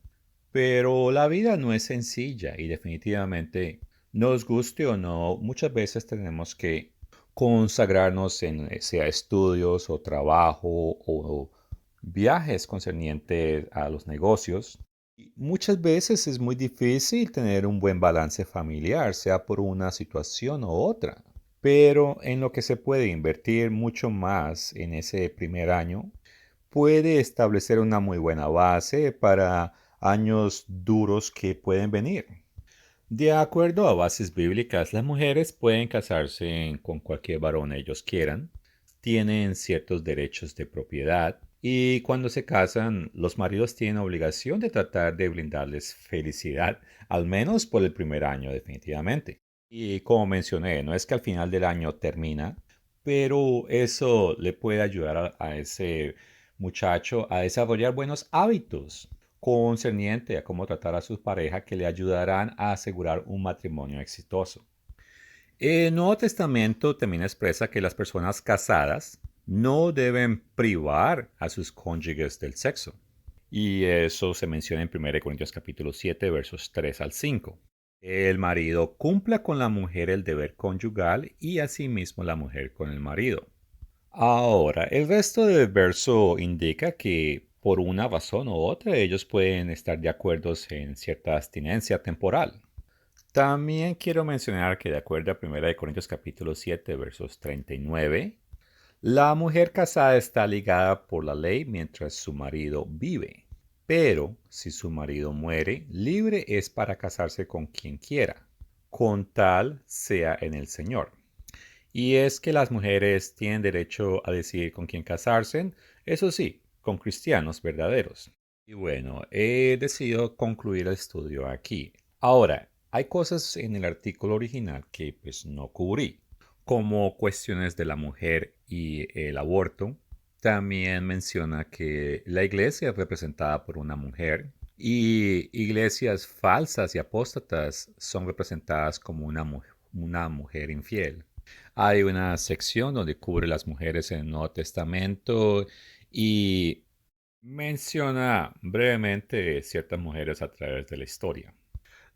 pero la vida no es sencilla y definitivamente, nos guste o no, muchas veces tenemos que consagrarnos en sea estudios o trabajo o viajes concernientes a los negocios. Y muchas veces es muy difícil tener un buen balance familiar, sea por una situación u otra. Pero en lo que se puede invertir mucho más en ese primer año, puede establecer una muy buena base para años duros que pueden venir. De acuerdo a bases bíblicas, las mujeres pueden casarse con cualquier varón ellos quieran, tienen ciertos derechos de propiedad y cuando se casan, los maridos tienen obligación de tratar de brindarles felicidad, al menos por el primer año definitivamente. Y como mencioné, no es que al final del año termina, pero eso le puede ayudar a ese muchacho a desarrollar buenos hábitos concerniente a cómo tratar a su pareja que le ayudarán a asegurar un matrimonio exitoso. El Nuevo Testamento también expresa que las personas casadas no deben privar a sus cónyuges del sexo. Y eso se menciona en 1 Corintios capítulo 7, versos 3 al 5. El marido cumpla con la mujer el deber conyugal y asimismo la mujer con el marido. Ahora, el resto del verso indica que por una razón u otra ellos pueden estar de acuerdo en cierta abstinencia temporal. También quiero mencionar que de acuerdo a 1 Corintios capítulo 7, versos 39, la mujer casada está ligada por la ley mientras su marido vive. Pero si su marido muere, libre es para casarse con quien quiera, con tal sea en el Señor. Y es que las mujeres tienen derecho a decidir con quién casarse, eso sí, con cristianos verdaderos. Y bueno, he decidido concluir el estudio aquí. Ahora, hay cosas en el artículo original que pues no cubrí, como cuestiones de la mujer y el aborto. También menciona que la iglesia es representada por una mujer y iglesias falsas y apóstatas son representadas como una mujer infiel. Hay una sección donde cubre las mujeres en el Nuevo Testamento y menciona brevemente ciertas mujeres a través de la historia.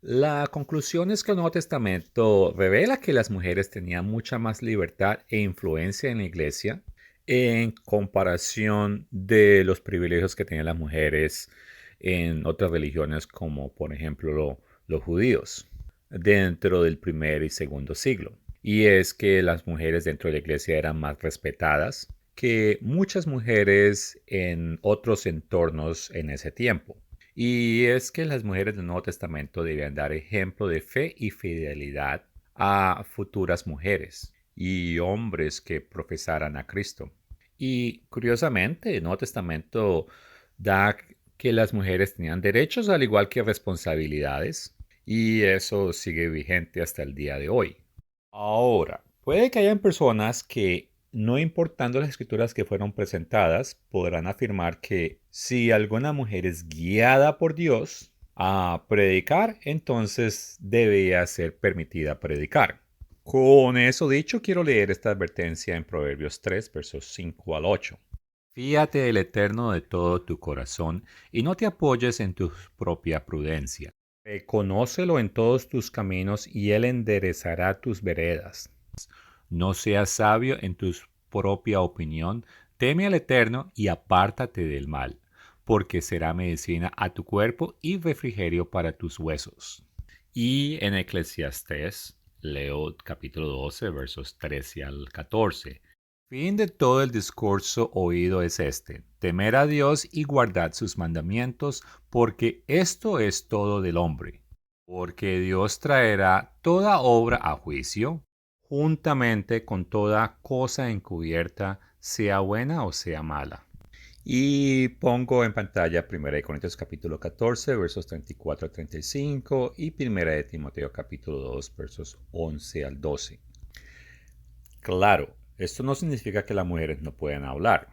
La conclusión es que el Nuevo Testamento revela que las mujeres tenían mucha más libertad e influencia en la iglesia en comparación de los privilegios que tenían las mujeres en otras religiones como por ejemplo los judíos dentro del primer y segundo siglo. Y es que las mujeres dentro de la iglesia eran más respetadas que muchas mujeres en otros entornos en ese tiempo. Y es que las mujeres del Nuevo Testamento debían dar ejemplo de fe y fidelidad a futuras mujeres y hombres que profesaran a Cristo. Y curiosamente, el Nuevo Testamento da que las mujeres tenían derechos al igual que responsabilidades, y eso sigue vigente hasta el día de hoy. Ahora, puede que hayan personas que, no importando las escrituras que fueron presentadas, podrán afirmar que si alguna mujer es guiada por Dios a predicar, entonces debería ser permitida predicar. Con eso dicho, quiero leer esta advertencia en Proverbios 3, versos 5 al 8. Fíate del Eterno de todo tu corazón y no te apoyes en tu propia prudencia. Reconócelo en todos tus caminos y Él enderezará tus veredas. No seas sabio en tu propia opinión, teme al Eterno y apártate del mal, porque será medicina a tu cuerpo y refrigerio para tus huesos. Y en Eclesiastés, leo capítulo 12, versos 13 al 14. Fin de todo el discurso oído es este: temer a Dios y guardad sus mandamientos, porque esto es todo del hombre. Porque Dios traerá toda obra a juicio, juntamente con toda cosa encubierta, sea buena o sea mala. Y pongo en pantalla 1 Corintios capítulo 14, versos 34 a 35 y 1 Timoteo capítulo 2, versos 11 al 12. Claro, esto no significa que las mujeres no puedan hablar.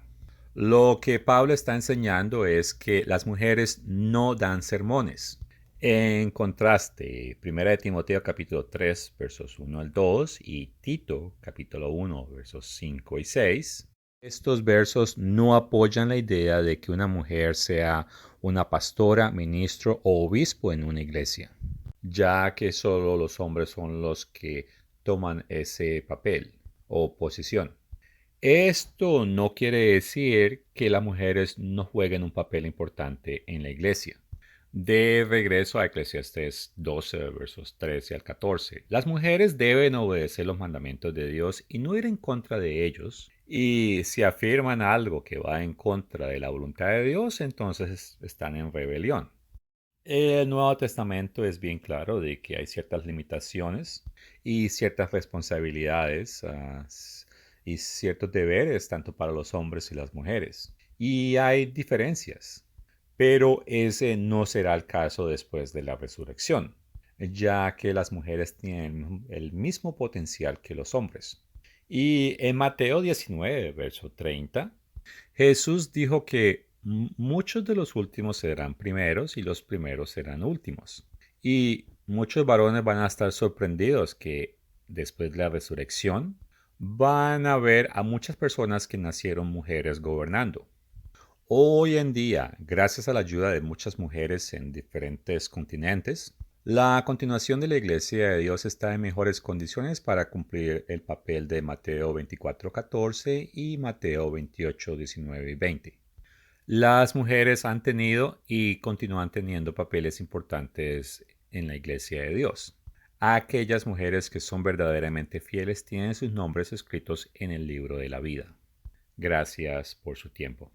Lo que Pablo está enseñando es que las mujeres no dan sermones. En contraste, 1 Timoteo capítulo 3 versos 1 al 2 y Tito capítulo 1 versos 5 y 6, estos versos no apoyan la idea de que una mujer sea una pastora, ministro o obispo en una iglesia, ya que solo los hombres son los que toman ese papel o posición. Esto no quiere decir que las mujeres no jueguen un papel importante en la iglesia. De regreso a Eclesiastés 12, versos 13 al 14. Las mujeres deben obedecer los mandamientos de Dios y no ir en contra de ellos. Y si afirman algo que va en contra de la voluntad de Dios, entonces están en rebelión. El Nuevo Testamento es bien claro de que hay ciertas limitaciones y ciertas responsabilidades y ciertos deberes tanto para los hombres y las mujeres. Y hay diferencias, pero ese no será el caso después de la resurrección, ya que las mujeres tienen el mismo potencial que los hombres. Y en Mateo 19, verso 30, Jesús dijo que muchos de los últimos serán primeros y los primeros serán últimos. Y muchos varones van a estar sorprendidos que después de la resurrección van a ver a muchas personas que nacieron mujeres gobernando. Hoy en día, gracias a la ayuda de muchas mujeres en diferentes continentes, la continuación de la Iglesia de Dios está en mejores condiciones para cumplir el papel de Mateo 24:14 y Mateo 28:19 y 20. Las mujeres han tenido y continúan teniendo papeles importantes en la Iglesia de Dios. A aquellas mujeres que son verdaderamente fieles tienen sus nombres escritos en el libro de la vida. Gracias por su tiempo.